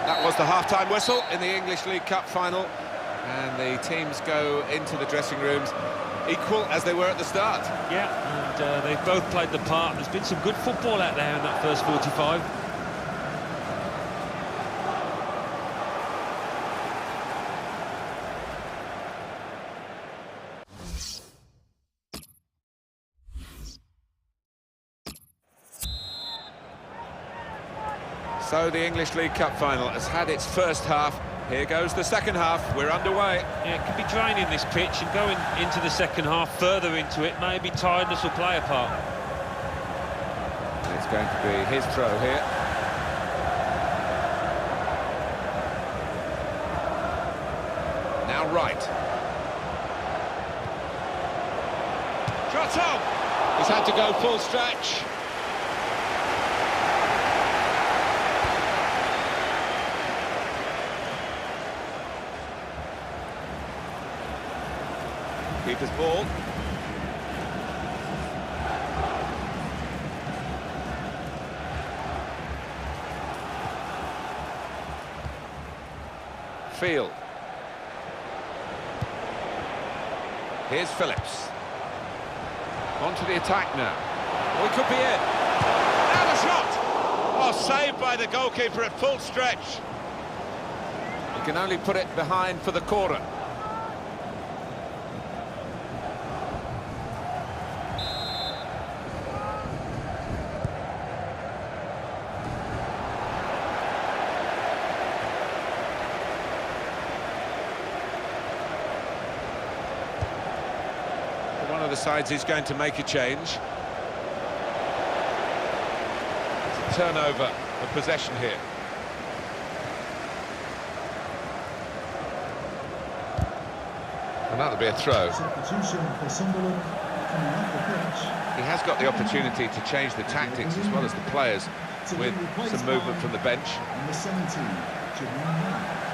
That was the half-time whistle in the English League Cup final, and the teams go into the dressing rooms equal as they were at the start. Yeah, and they've both played the part. There's been some good football out there in that first 45. So the English League Cup final has had its first half. Here goes the second half. We're underway. Yeah, it can be draining, this pitch, and going into the second half, further into it, maybe tiredness will play a part. It's going to be his throw here. Now right. Trotto! He's had to go full stretch. Keeper's ball. Field. Here's Phillips. On to the attack now. Oh, he could be in. Now the shot! Oh, saved by the goalkeeper at full stretch. He can only put it behind for the corner. One of the sides is going to make a change. It's a turnover of possession here. And that'll be a throw. Substitution for Sunderland coming off the pitch. He has got the opportunity to change the tactics as well as the players with some movement from the bench. Number 17, Jermaine.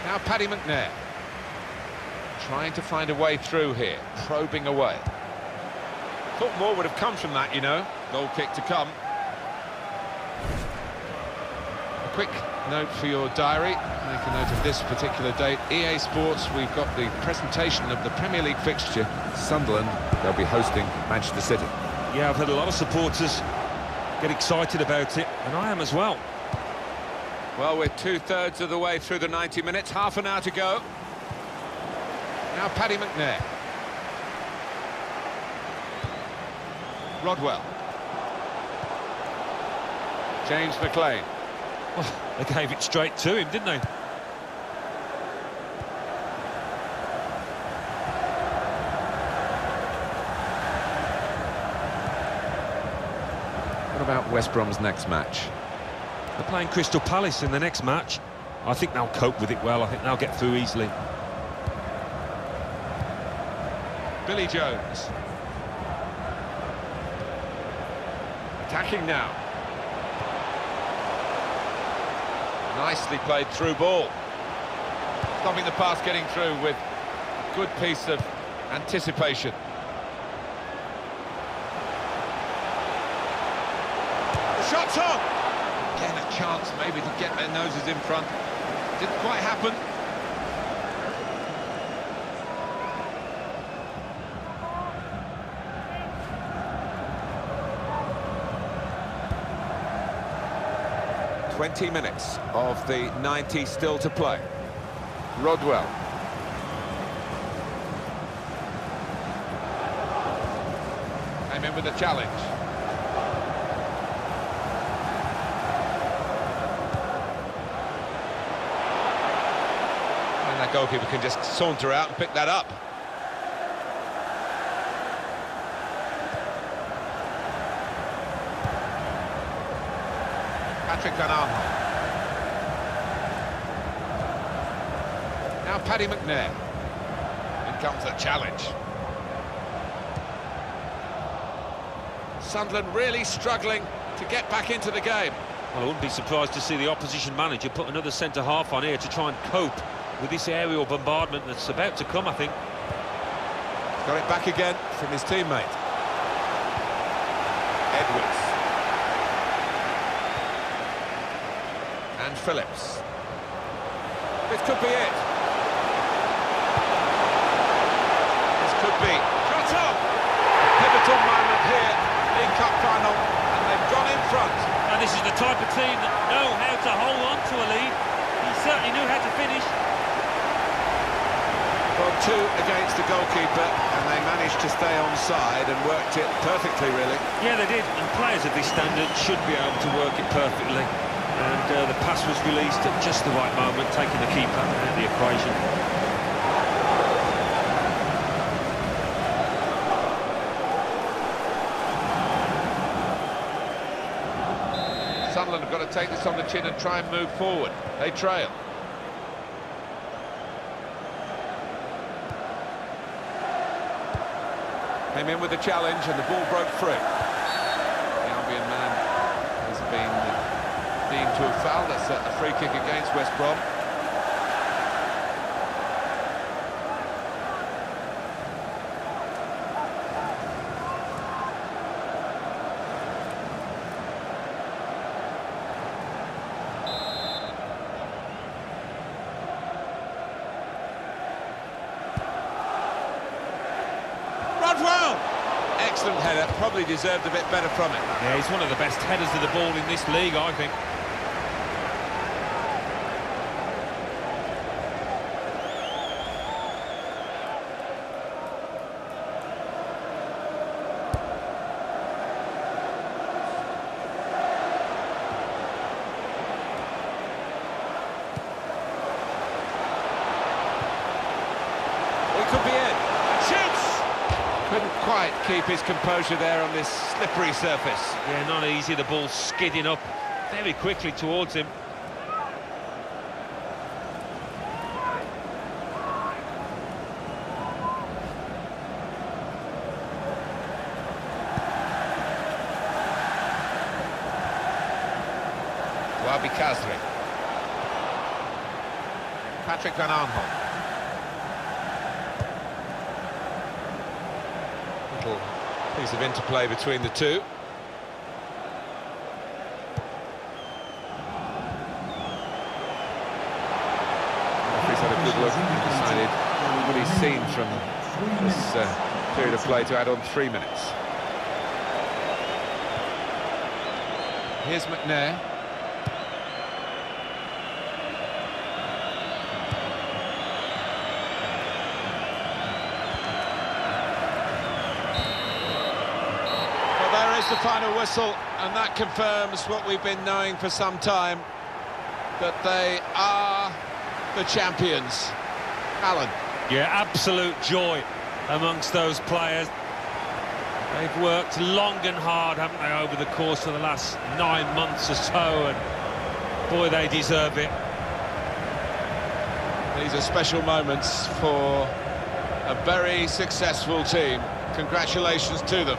Now Paddy McNair, trying to find a way through here, probing away. Thought more would have come from that, you know. Goal kick to come. A quick note for your diary, make a note of this particular date. EA Sports, we've got the presentation of the Premier League fixture. Sunderland, they'll be hosting Manchester City. Yeah, I've had a lot of supporters get excited about it, and I am as well. Well, we're two-thirds of the way through the 90 minutes, half an hour to go. Now Paddy McNair. Rodwell. James McLean. Oh, they gave it straight to him, didn't they? What about West Brom's next match? They're playing Crystal Palace in the next match. I think they'll cope with it well. I think they'll get through easily. Billy Jones. Attacking now. Nicely played through ball. Stopping the pass getting through with a good piece of anticipation. The shot's on! Again, a chance maybe to get their noses in front. Didn't quite happen. 20 minutes of the 90 still to play. Rodwell. Came in with a challenge. And that goalkeeper can just saunter out and pick that up. Patrick Van Aanholt. Now Paddy McNair. In comes the challenge. Sunderland really struggling to get back into the game. Well, I wouldn't be surprised to see the opposition manager put another centre-half on here to try and cope with this aerial bombardment that's about to come, I think. Got it back again from his teammate. Edwards. And Phillips. This could be it. This could be. Shot up! Pivotal moment here. League Cup final, and they've gone in front. And this is the type of team that know how to hold on to a lead. He certainly knew how to finish. Well, two against the goalkeeper, and they managed to stay onside and worked it perfectly, really. Yeah, they did, and players of this standard should be able to work it perfectly. And the pass was released at just the right moment, taking the keeper out of the equation. Sunderland have got to take this on the chin and try and move forward. They trail. Came in with the challenge and the ball broke free. The Albion man has been deemed to have fouled. That's a free kick against West Brom. Rodwell! Excellent header, probably deserved a bit better from it. Yeah, he's one of the best headers of the ball in this league, I think. It could be it. Shoots! Couldn't quite keep his composure there on this slippery surface. Yeah, not easy, the ball skidding up very quickly towards him. Wabi Kazri. Patrick Van Aanholt. Little piece of interplay between the two. He's had a good look and decided what he's seen from this period of play to add on 3 minutes. Here's McNair. There is the final whistle, and that confirms what we've been knowing for some time, that they are the champions. Alan. Yeah, absolute joy amongst those players. They've worked long and hard, haven't they, over the course of the last 9 months or so, and boy, they deserve it. These are special moments for a very successful team. Congratulations to them.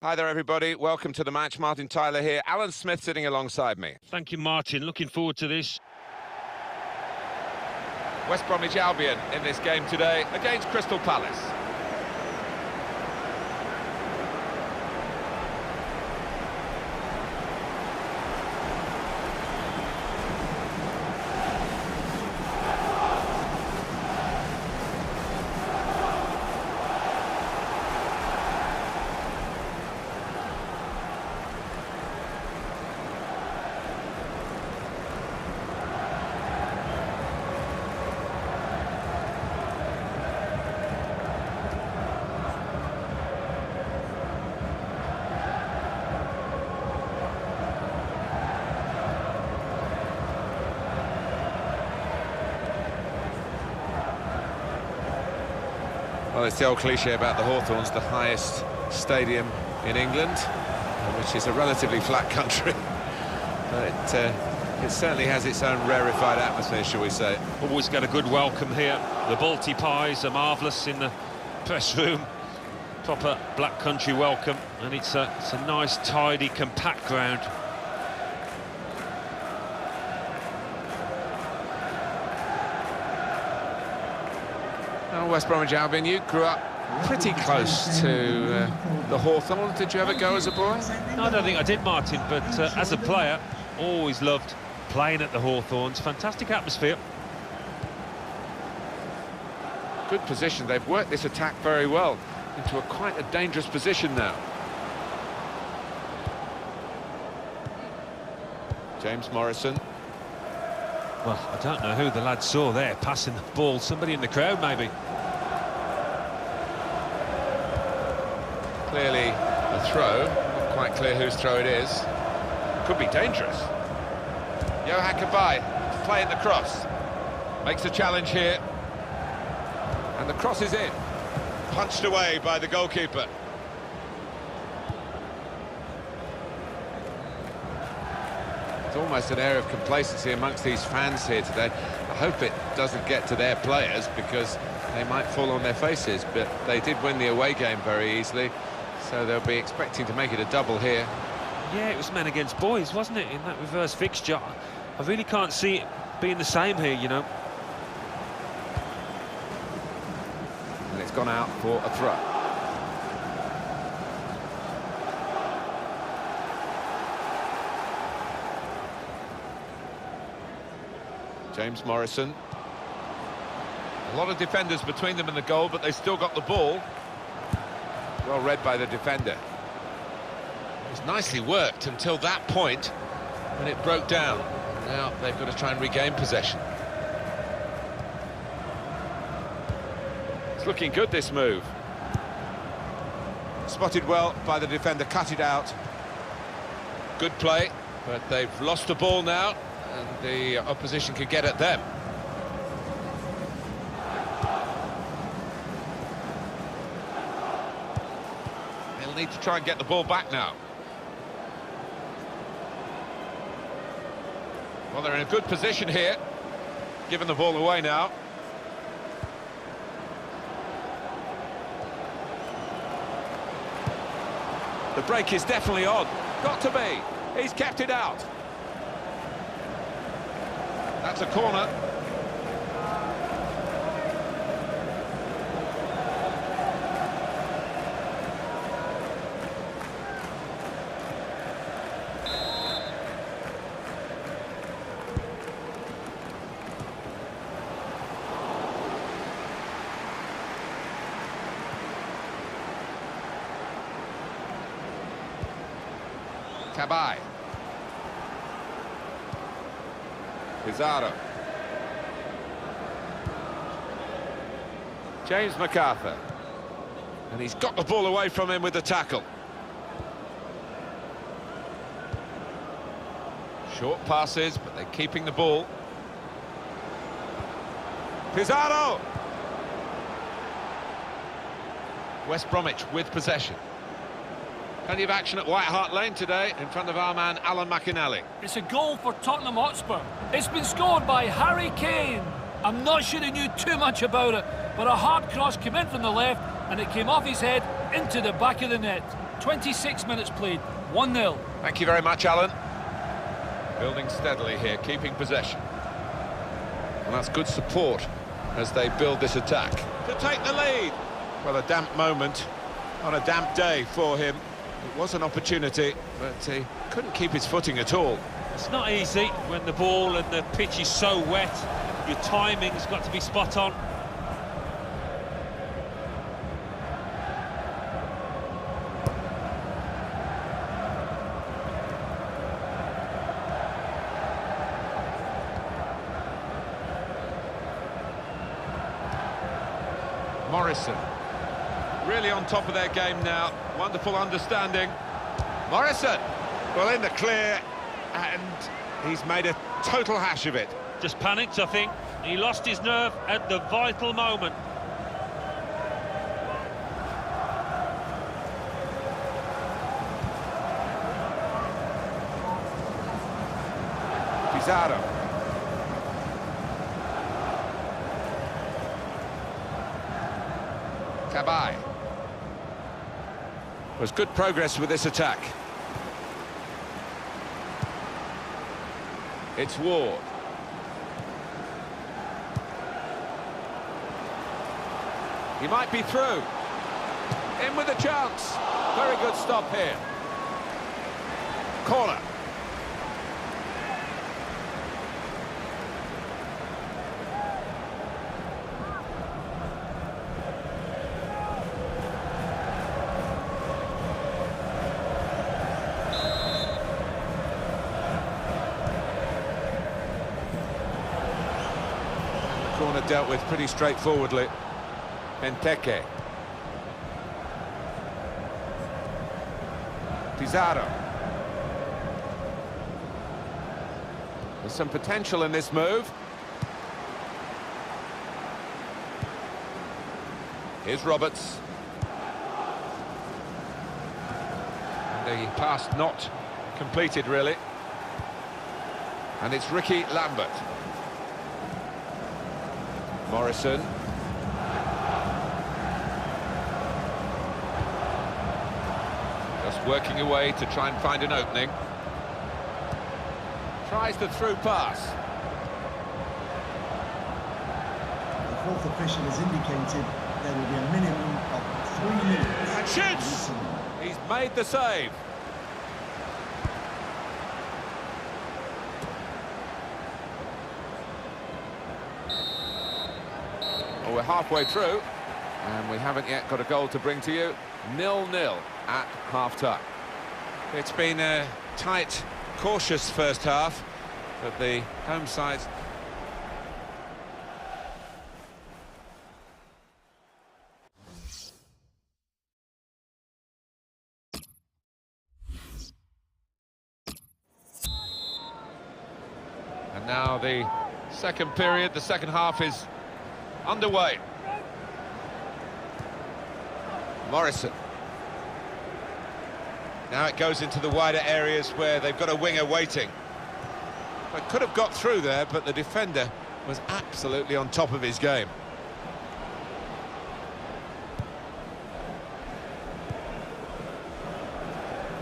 Hi there, everybody. Welcome to the match. Martin Tyler here. Alan Smith sitting alongside me. Thank you, Martin. Looking forward to this. West Bromwich Albion in this game today against Crystal Palace. Well, it's the old cliche about the Hawthorns, the highest stadium in England, which is a relatively flat country. But it certainly has its own rarefied atmosphere, shall we say. Always get a good welcome here. The Balti pies are marvellous in the press room. Proper black country welcome, and it's a nice, tidy, compact ground. Oh, West Bromwich Albion, you grew up pretty close to the Hawthorns. Did you ever go as a boy? No, I don't think I did, Martin, but as a player, always loved playing at the Hawthorns. Fantastic atmosphere. Good position. They've worked this attack very well into quite a dangerous position now. James Morrison. Well, I don't know who the lad saw there passing the ball. Somebody in the crowd, maybe. Clearly a throw. Not quite clear whose throw it is. Could be dangerous. Johan Cabaye playing the cross. Makes a challenge here. And the cross is in. Punched away by the goalkeeper. It's almost an air of complacency amongst these fans here today. I hope it doesn't get to their players, because they might fall on their faces, but they did win the away game very easily, so they'll be expecting to make it a double here. Yeah, it was men against boys, wasn't it, in that reverse fixture? I really can't see it being the same here, you know. And it's gone out for a throw. James Morrison. A lot of defenders between them and the goal, but they still got the ball. Well read by the defender. It was nicely worked until that point when it broke down. Now they've got to try and regain possession. It's looking good, this move. Spotted well by the defender, cut it out. Good play, but they've lost the ball now, and the opposition could get at them. They'll need to try and get the ball back now. Well, they're in a good position here, giving the ball away now. The break is definitely on. Got to be. He's kept it out. That's a corner. Cabaye. Pizarro. James MacArthur. And he's got the ball away from him with the tackle. Short passes, but they're keeping the ball. Pizarro! West Bromwich with possession. Plenty of action at White Hart Lane today in front of our man Alan McInally. It's a goal for Tottenham Hotspur. It's been scored by Harry Kane. I'm not sure he knew too much about it, but a hard cross came in from the left and it came off his head into the back of the net. 26 minutes played, 1-0. Thank you very much, Alan. Building steadily here, keeping possession. And that's good support as they build this attack. To take the lead. Well, a damp moment on a damp day for him. It was an opportunity, but he couldn't keep his footing at all. It's not easy when the ball and the pitch is so wet. Your timing's got to be spot on. Morrison, really on top of their game now. Wonderful understanding. Morrison, well in the clear, and he's made a total hash of it. Just panicked, I think. He lost his nerve at the vital moment. Pizarro. Cabai. Was good progress with this attack. It's Ward. He might be through. In with a chance. Very good stop here. Corner. Corner dealt with pretty straightforwardly. Benteke. Pizarro. There's some potential in this move. Here's Roberts. And the pass not completed, really. And it's Ricky Lambert. Morrison. Just working away to try and find an opening. Tries the through pass. The fourth official has indicated there will be a minimum of 3 minutes. And shoots! He's made the save. Well, we're halfway through, and we haven't yet got a goal to bring to you. 0-0 at half-time. It's been a tight, cautious first half, but the home side... And now the second period, the second half is underway. Morrison. Now it goes into the wider areas where they've got a winger waiting. They could have got through there, but the defender was absolutely on top of his game.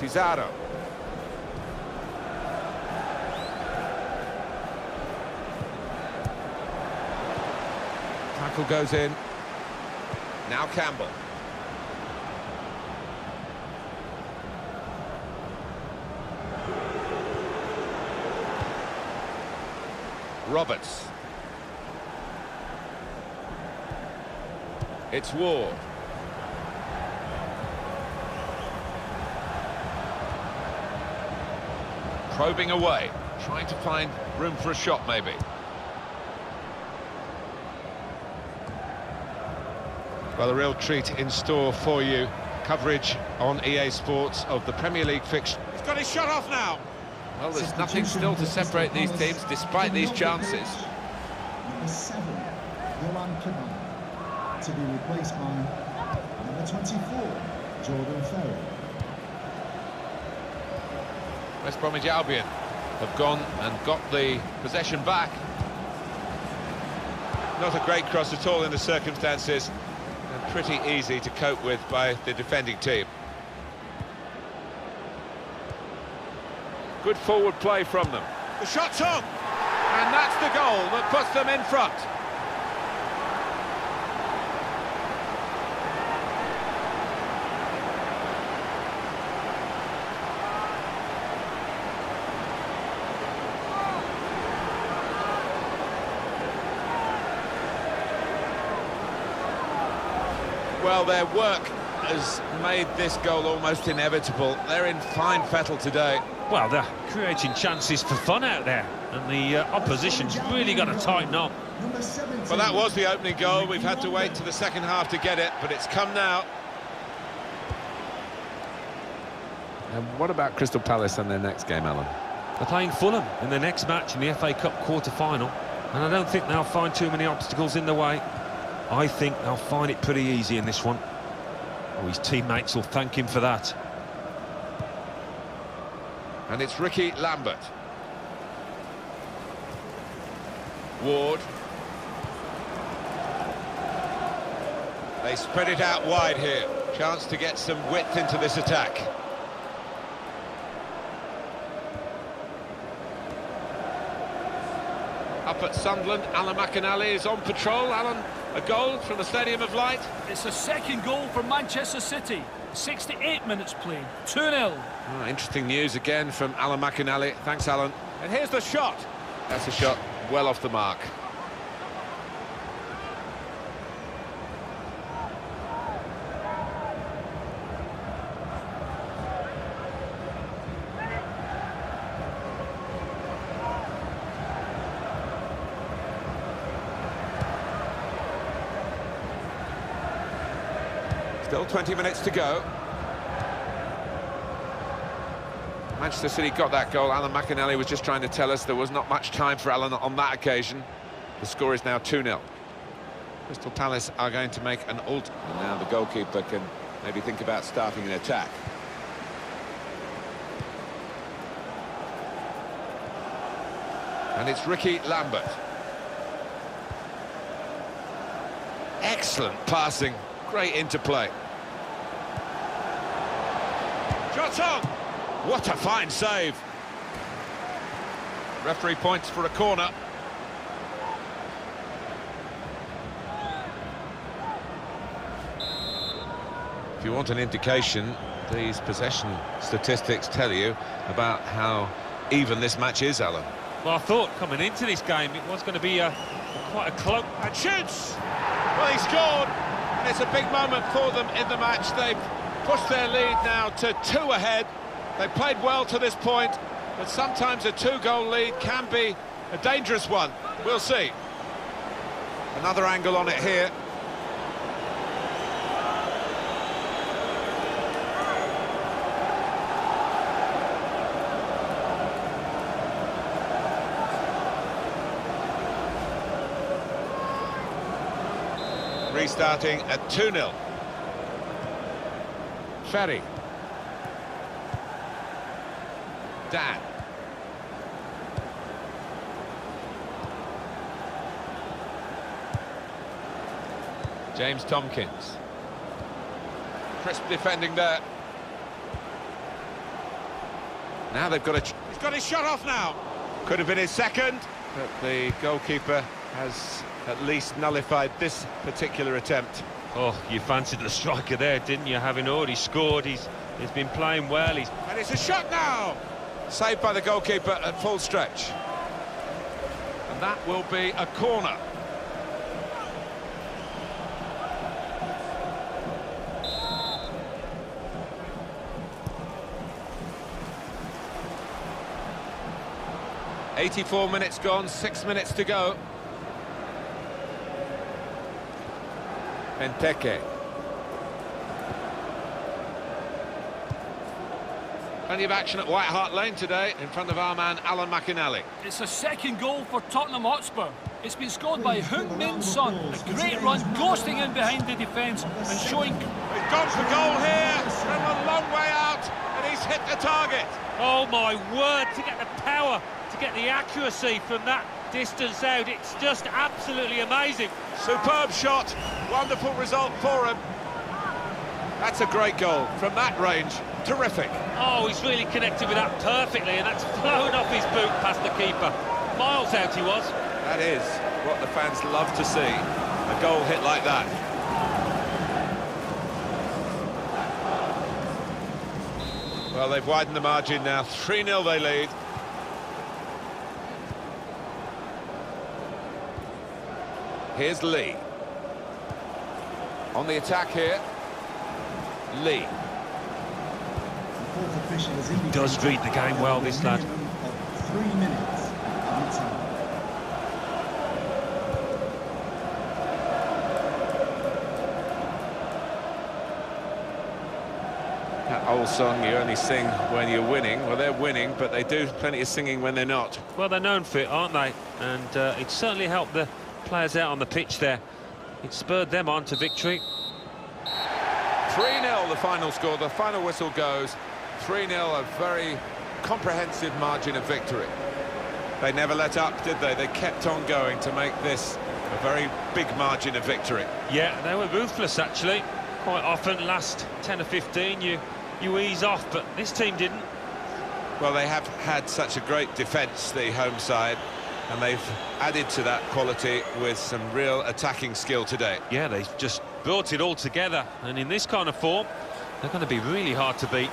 Pizarro. Tackle goes in. Now Campbell. Roberts. It's Ward. Probing away, trying to find room for a shot maybe. Well, a real treat in store for you. Coverage on EA Sports of the Premier League fixture. He's got his shot off now. Well, there's nothing still to separate these teams, despite these chances. Number 7, Yolan Kiban, to be replaced by number 24, Jordan Ferry. West Bromwich Albion have gone and got the possession back. Not a great cross at all in the circumstances, and pretty easy to cope with by the defending team. Good forward play from them. The shot's on! And that's the goal that puts them in front. Well, their work has made this goal almost inevitable. They're in fine fettle today. Well, they're creating chances for fun out there, and the opposition's really got to tighten up. Number 17. Well, that was the opening goal. We've had to wait to the second half to get it, but it's come now. And what about Crystal Palace and their next game, Alan? They're playing Fulham in their next match in the FA Cup quarter-final, and I don't think they'll find too many obstacles in the way. I think they'll find it pretty easy in this one. Oh, his teammates will thank him for that. And it's Ricky Lambert. Ward. They spread it out wide here. Chance to get some width into this attack. Up at Sunderland, Alan McInally is on patrol. Alan, a goal from the Stadium of Light. It's a second goal for Manchester City. 68 minutes played, 2-0. Oh, interesting news again from Alan McInally. Thanks, Alan. And here's the shot. That's a shot well off the mark. Still 20 minutes to go. Manchester City got that goal. Alan McInally was just trying to tell us there was not much time for Alan on that occasion. The score is now 2-0. Crystal Palace are going to make an alter. And now the goalkeeper can maybe think about starting an attack. And it's Ricky Lambert. Excellent passing. Great interplay. Shot on! What a fine save. Referee points for a corner. If you want an indication, these possession statistics tell you about how even this match is, Alan. Well, I thought coming into this game it was going to be quite a close... And shoots! Well, he scored, and it's a big moment for them in the match. They've pushed their lead now to 2 ahead. They played well to this point, but sometimes a 2-goal lead can be a dangerous one. We'll see. Another angle on it here. Restarting at 2-0. Ferry. Dan. James Tompkins. Crisp defending there. Now they've got a... He's got his shot off now. Could have been his second, but the goalkeeper has at least nullified this particular attempt. Oh, you fancied the striker there, didn't you? Having already scored, he's been playing well. And it's a shot now! Saved by the goalkeeper at full stretch. And that will be a corner. "84 minutes gone, 6 minutes to go." Benteke. Plenty of action at White Hart Lane today in front of our man Alan McInally. It's a second goal for Tottenham Hotspur. It's been scored by Heung-min Son. A great run, ghosting in behind the defence and showing... He's gone for goal here, from a long way out, and he's hit the target. Oh my word, to get the power, to get the accuracy from that distance out, it's just absolutely amazing. Superb shot, wonderful result for him. That's a great goal from that range. Terrific. Oh, he's really connected with that perfectly, and that's flown off his boot past the keeper. Miles out he was. That is what the fans love to see, a goal hit like that. Well, they've widened the margin now, 3-0 they lead. Here's Lee. On the attack here, Lee. He does read the game well, this lad. 3 minutes at time. That old song, you only sing when you're winning. Well, they're winning, but they do plenty of singing when they're not. Well, they're known for it, aren't they? And it certainly helped the players out on the pitch there. It spurred them on to victory. 3-0 the final score, the final whistle goes. 3-0, a very comprehensive margin of victory. They never let up, did they? They kept on going to make this a very big margin of victory. Yeah, they were ruthless, actually. Quite often, last 10 or 15, you ease off, but this team didn't. Well, they have had such a great defence, the home side, and they've added to that quality with some real attacking skill today. Yeah, they just brought it all together, and in this kind of form, they're going to be really hard to beat.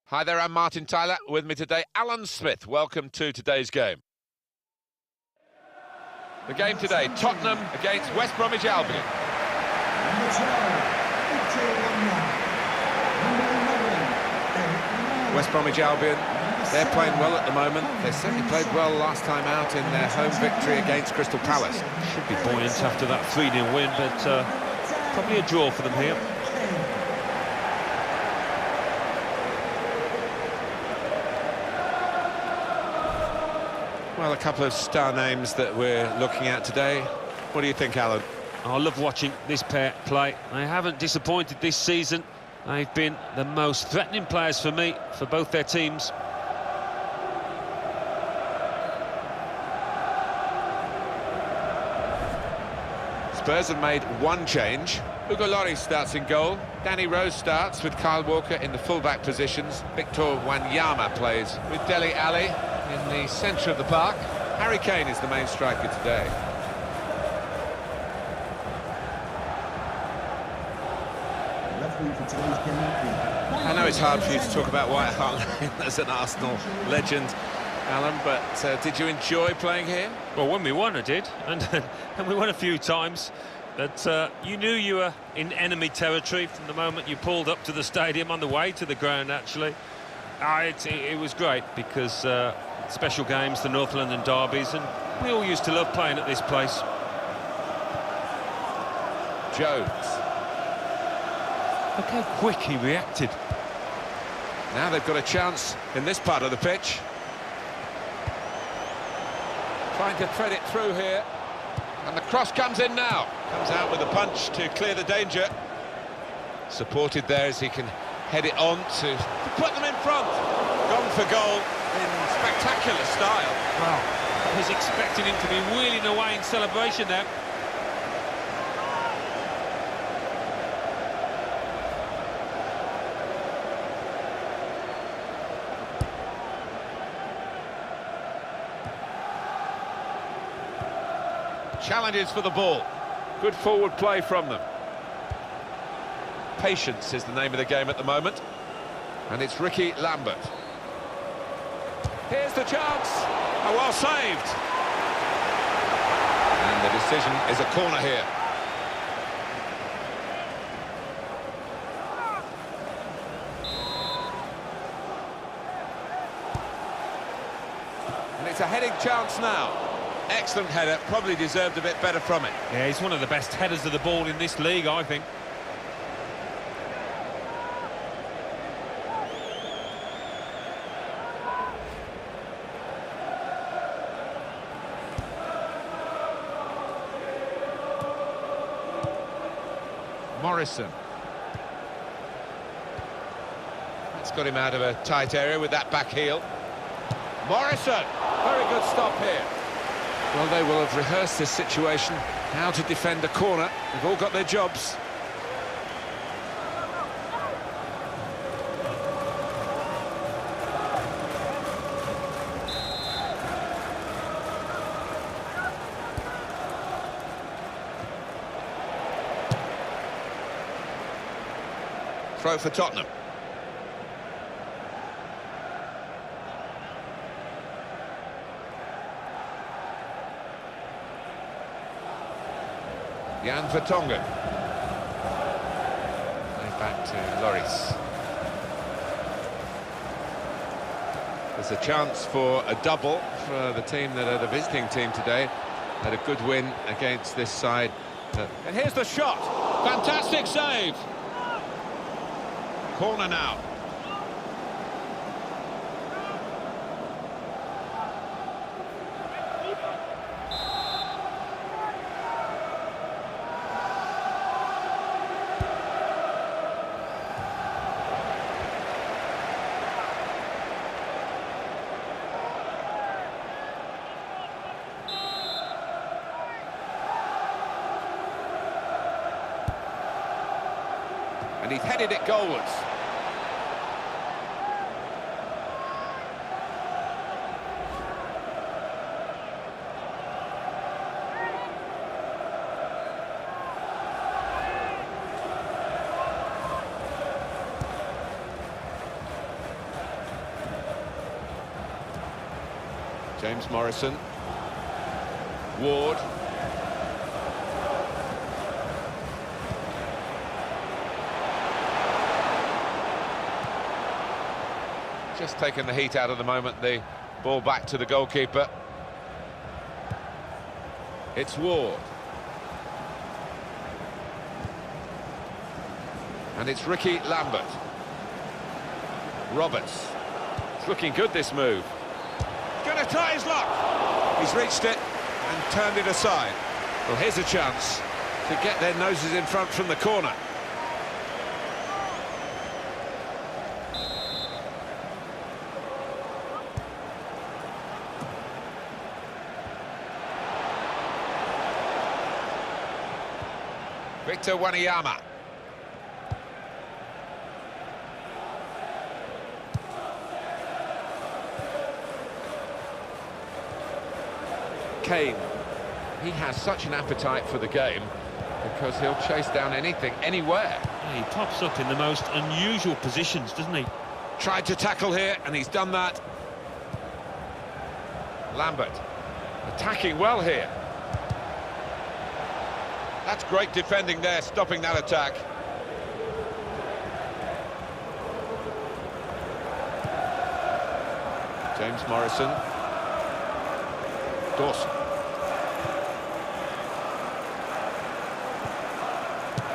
Hi there, I'm Martin Tyler. With me today, Alan Smith. Welcome to today's game. The game today, Tottenham against West Bromwich Albion. Number 12, Victor Wanyama. Number 11, West Bromwich Albion, they're playing well at the moment. They certainly played well last time out in their home victory against Crystal Palace. Should be buoyant after that 3-0 win, but probably a draw for them here. Well, a couple of star names that we're looking at today. What do you think, Alan? I love watching this pair play. They haven't disappointed this season. They've been the most threatening players for me, for both their teams. Spurs have made one change. Hugo Lloris starts in goal. Danny Rose starts with Kyle Walker in the full-back positions. Victor Wanyama plays with Dele Alli in the centre of the park. Harry Kane is the main striker today. referee for today's game. I know it's hard for you to talk about White Hart Lane as an Arsenal legend, Alan, but did you enjoy playing here? Well, when we won, I did, and we won a few times. But you knew you were in enemy territory from the moment you pulled up to the stadium, on the way to the ground, actually. It was great, because special games, the North London derbies, and we all used to love playing at this place. Jones. Look how quick he reacted. Now they've got a chance in this part of the pitch. Trying to thread it through here. And the cross comes in now. Comes out with a punch to clear the danger. Supported there as he can head it on to put them in front. Gone for goal in spectacular style. Wow, I was expecting him to be wheeling away in celebration there. Challenges for the ball. Good forward play from them. Patience is the name of the game at the moment. And it's Ricky Lambert. Here's the chance. Oh, well saved. And the decision is a corner here. And it's a heading chance now. Excellent header, probably deserved a bit better from it. Yeah, he's one of the best headers of the ball in this league, I think. Morrison. That's got him out of a tight area with that back heel. Morrison! Very good stop here. Well, they will have rehearsed this situation, how to defend a corner. They've all got their jobs. Throw for Tottenham. Jan Vertonghen. Back to Lloris. There's a chance for a double for the team that are the visiting team today. Had a good win against this side. And here's the shot. Fantastic save. Corner now. And he's headed it goalwards. James Morrison. Ward. Just taking the heat out of the moment, the ball back to the goalkeeper. It's Ward. And it's Ricky Lambert. Roberts. It's looking good, this move. He's going to try his luck. He's reached it and turned it aside. Well, here's a chance to get their noses in front from the corner. Victor Wanyama. Kane. He has such an appetite for the game because he'll chase down anything, anywhere. Yeah, he pops up in the most unusual positions, doesn't he? Tried to tackle here, and he's done that. Lambert. Attacking well here. That's great defending there, stopping that attack. James Morrison. Dawson.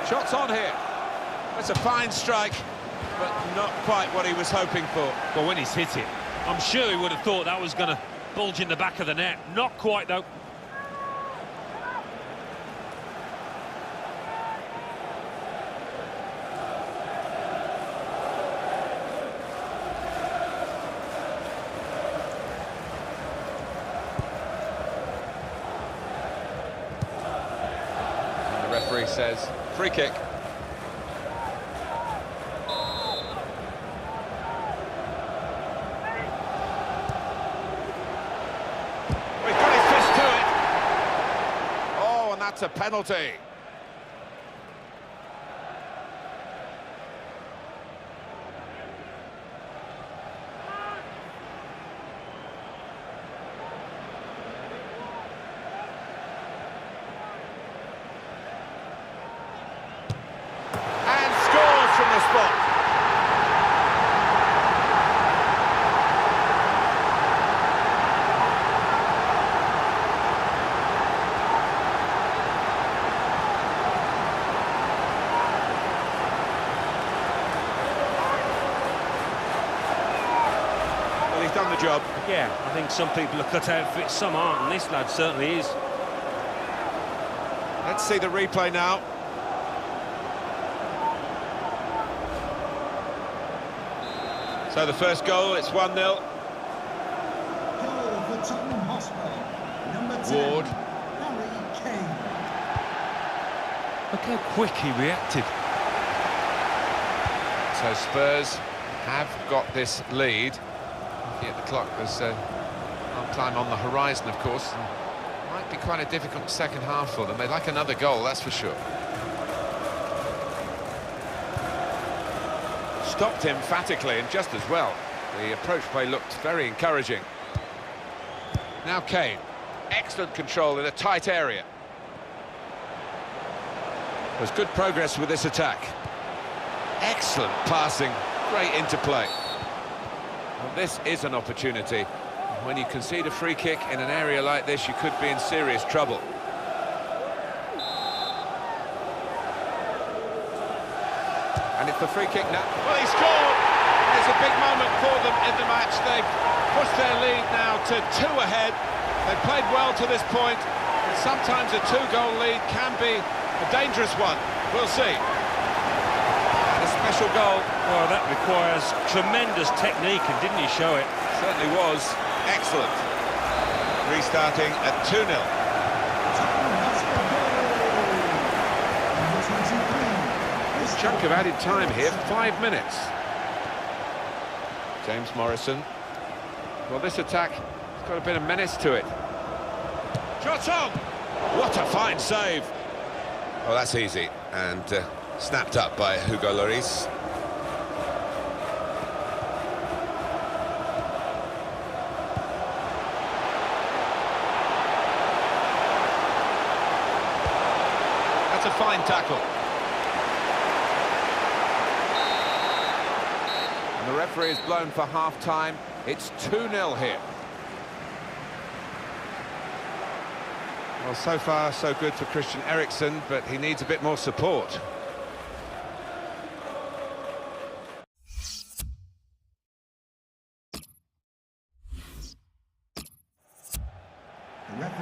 Shots on here. That's a fine strike, but not quite what he was hoping for. Well, when he's hit it, I'm sure he would have thought that was going to bulge in the back of the net. Not quite, though. And the referee says, free kick. That's a penalty. And scores from the spot. He's done the job. Yeah, I think some people are cut out for it, some aren't, and this lad certainly is. Let's see the replay now. So the first goal, it's 1-0. Goal for Tottenham Hotspur. Number 10, Ward. Harry Kane. Look how quick he reacted. So Spurs have got this lead. At the clock, there's a long time on the horizon, of course, and might be quite a difficult second half for them. They'd like another goal, that's for sure. Stopped emphatically and just as well. The approach play looked very encouraging. Now Kane, excellent control in a tight area. There's good progress with this attack. Excellent passing, great interplay. Well, this is an opportunity. When you concede a free kick in an area like this, you could be in serious trouble. And it's the free kick now. Well, he scored! It's a big moment for them in the match. They've pushed their lead now to 2 ahead. They've played well to this point, but sometimes a 2-goal lead can be a dangerous one. We'll see. And a special goal. Well, that requires tremendous technique, and didn't he show it? Certainly was. Excellent. Restarting at 2-0. Tottenham Hotspur goal. Number 23. Chunk of added time here, 5 minutes. James Morrison. Well, this attack has got a bit of menace to it. Shot on! What a fine save! Well, that's easy, and snapped up by Hugo Lloris. Fine tackle. And the referee is blown for half-time. It's 2-0 here. Well, so far, so good for Christian Eriksen, but he needs a bit more support.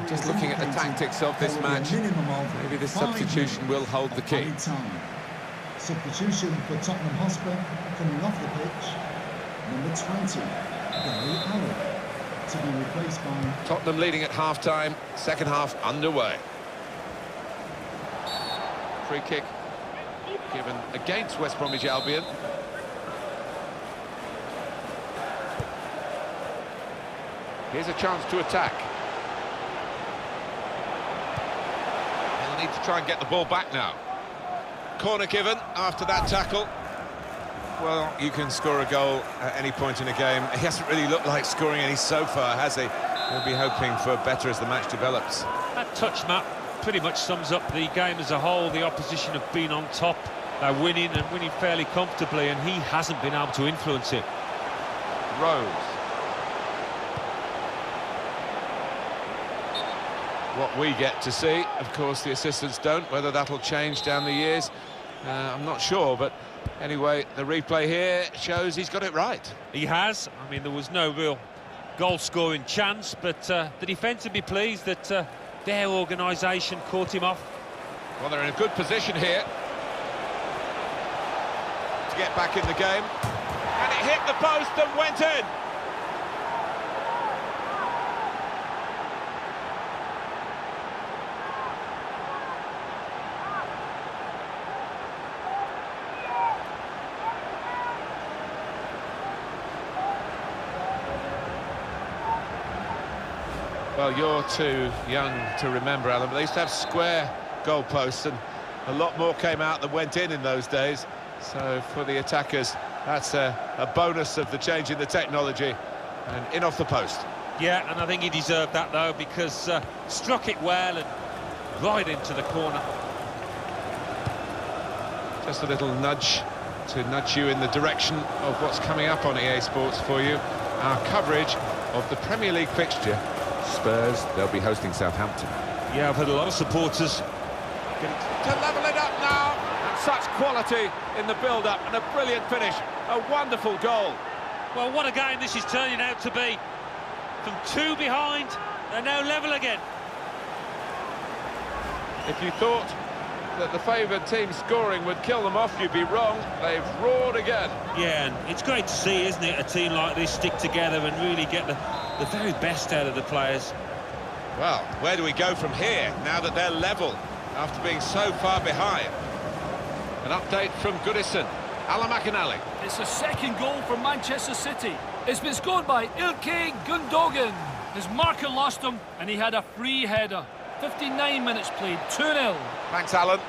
Just looking at the tactics of this match, maybe the substitution will hold the key. Substitution for Tottenham Hotspur, coming off the pitch, number 20, Gary Allen, to be replaced by... Tottenham leading at half-time, second half underway. Free kick given against West Bromwich Albion. Here's a chance to attack. They'll need to try and get the ball back now. Corner given after that tackle. Well, you can score a goal at any point in a game. He hasn't really looked like scoring any so far, has he? We'll be hoping for better as the match develops. That touch map pretty much sums up the game as a whole. The opposition have been on top. They're winning and winning fairly comfortably, and he hasn't been able to influence it. Rose. What we get to see, of course, the assistants don't. Whether that'll change down the years, I'm not sure, but anyway, the replay here shows he's got it right. He has. I mean, there was no real goal-scoring chance, but the defence would be pleased that their organisation caught him off. Well, they're in a good position here to get back in the game. And it hit the post and went in. Well, you're too young to remember, Alan, but they used to have square goalposts, and a lot more came out than went in those days. So for the attackers, that's a bonus of the change in the technology, and in off the post. Yeah, and I think he deserved that, though, because struck it well and right into the corner. Just a little nudge to nudge you in the direction of what's coming up on EA Sports for you. Our coverage of the Premier League fixture. Spurs, they'll be hosting Southampton. Yeah, I've had a lot of supporters. To level it up now, and such quality in the build-up, and a brilliant finish, a wonderful goal. Well, what a game this is turning out to be. From two behind, they're now level again. If you thought that the favoured team scoring would kill them off, you'd be wrong. They've roared again. Yeah, and it's great to see, isn't it, a team like this stick together and really get the very best out of the players. Well, where do we go from here, now that they're level, after being so far behind? An update from Goodison. Alan McInally. It's a second goal for Manchester City. It's been scored by Ilkay Gundogan. His marker lost him, and he had a free header. 59 minutes played, 2-0. Thanks, Alan.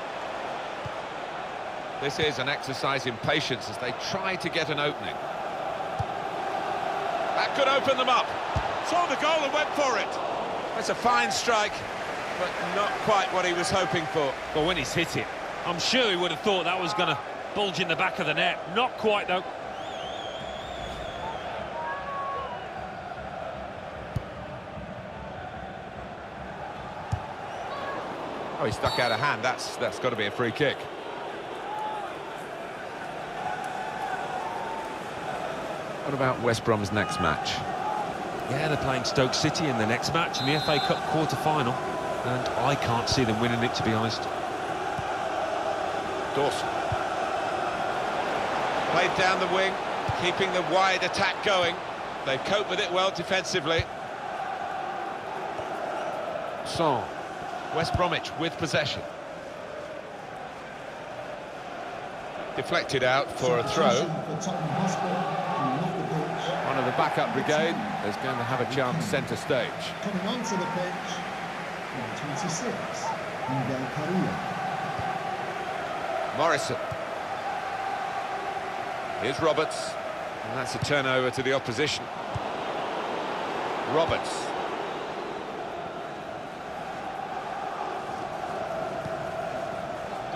This is an exercise in patience as they try to get an opening. That could open them up. Saw the goal and went for it. It's a fine strike, but not quite what he was hoping for. But when he's hit it, I'm sure he would have thought that was going to bulge in the back of the net. Not quite, though. Oh, he stuck out a hand. That's got to be a free kick. What about West Brom's next match? Yeah, they're playing Stoke City in the next match in the FA Cup quarter-final, and I can't see them winning it, to be honest. Dawson. Played down the wing, keeping the wide attack going. They've coped with it well defensively. Son. West Bromwich with possession. Deflected out for a throw. One of the backup brigade is going to have a chance centre stage. Coming onto the pitch, number 26, Miguel Carrillo. Morrison. Here's Roberts, and that's a turnover to the opposition. Roberts.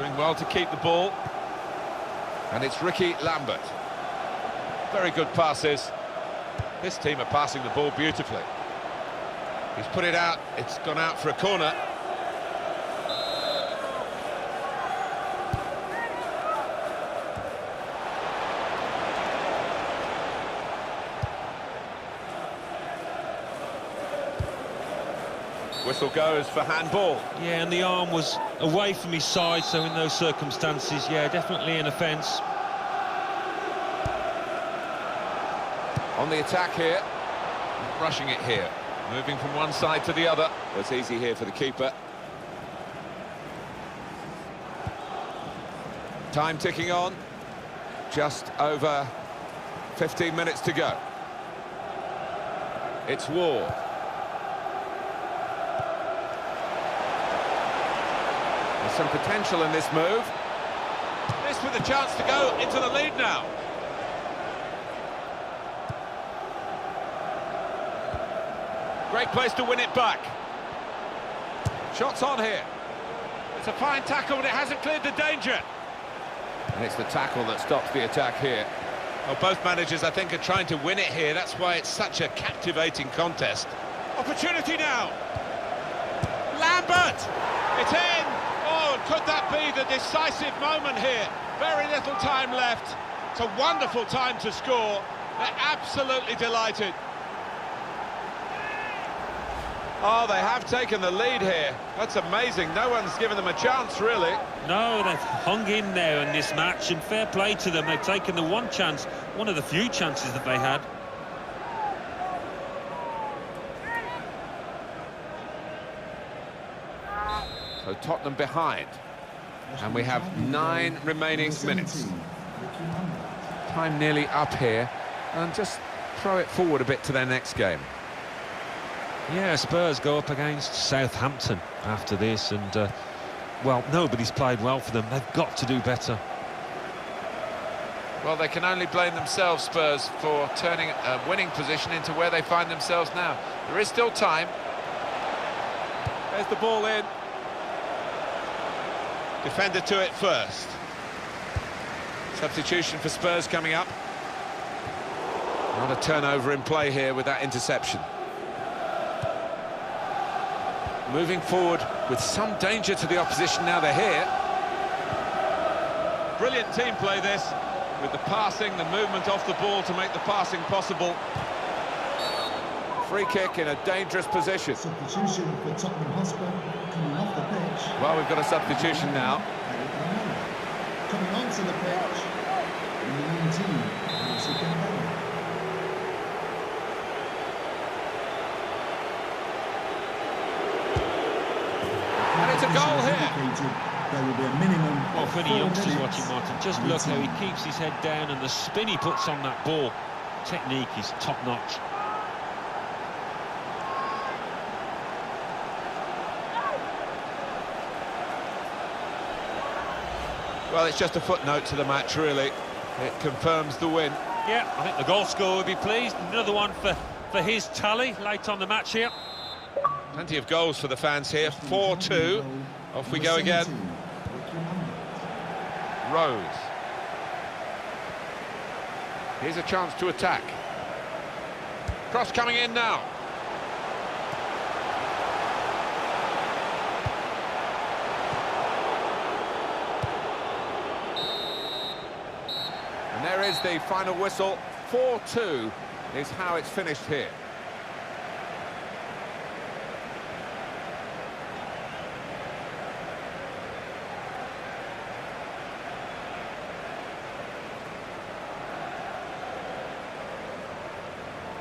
Doing well to keep the ball. And it's Ricky Lambert. Very good passes. This team are passing the ball beautifully. He's put it out, it's gone out for a corner. Whistle goes for handball. Yeah, and the arm was away from his side, so in those circumstances, yeah, definitely an offence. On the attack here, not rushing it here, moving from one side to the other. Well, it's easy here for the keeper. Time ticking on, just over 15 minutes to go. It's Ward. There's some potential in this move. This with a chance to go into the lead now. Great place to win it back. Shots on here. It's a fine tackle, but it hasn't cleared the danger. And it's the tackle that stops the attack here. Well, both managers, I think, are trying to win it here. That's why it's such a captivating contest. Opportunity now. Lambert! It's in! Oh, could that be the decisive moment here? Very little time left. It's a wonderful time to score. They're absolutely delighted. Oh, they have taken the lead here. That's amazing. No one's given them a chance, really. No, they've hung in there in this match, and fair play to them. They've taken the one chance, one of the few chances that they had. So Tottenham behind. And we have 9 remaining minutes. Time nearly up here. And just throw it forward a bit to their next game. Yeah, Spurs go up against Southampton after this, and, well, nobody's played well for them. They've got to do better. Well, they can only blame themselves, Spurs, for turning a winning position into where they find themselves now. There is still time. There's the ball in. Defender to it first. Substitution for Spurs coming up. Not a turnover in play here with that interception. Moving forward with some danger to the opposition now they're here. Brilliant team play this, with the passing, the movement off the ball to make the passing possible. Free kick in a dangerous position. Substitution for Tottenham Hotspur coming off the pitch. Well, we've got a substitution now. Coming onto the pitch, number 19, It's a goal here. There will be a minimum. Well, for the 4 youngsters minutes. watching, Martin, just look how he keeps his head down and the spin he puts on that ball. Technique is top-notch. Well, it's just a footnote to the match, really. It confirms the win. Yeah, I think the goal scorer would be pleased. Another one for his tally late on the match here. Plenty of goals for the fans here. 4-2. Off we go again. Rose. Here's a chance to attack. Cross coming in now. And there is the final whistle. 4-2 is how it's finished here.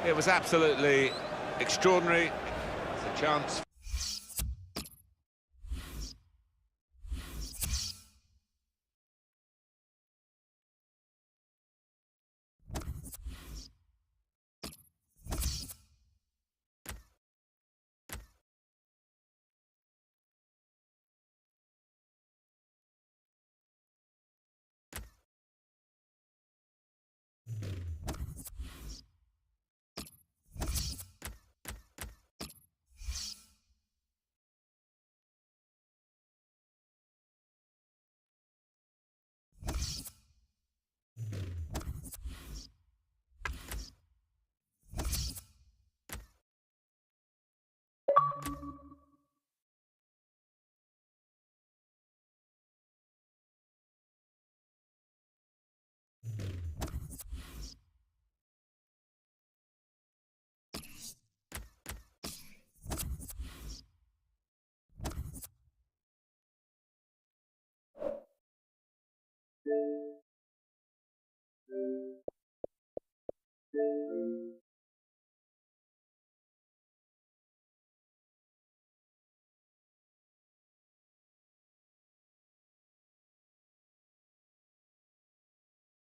It was absolutely extraordinary. It's a chance.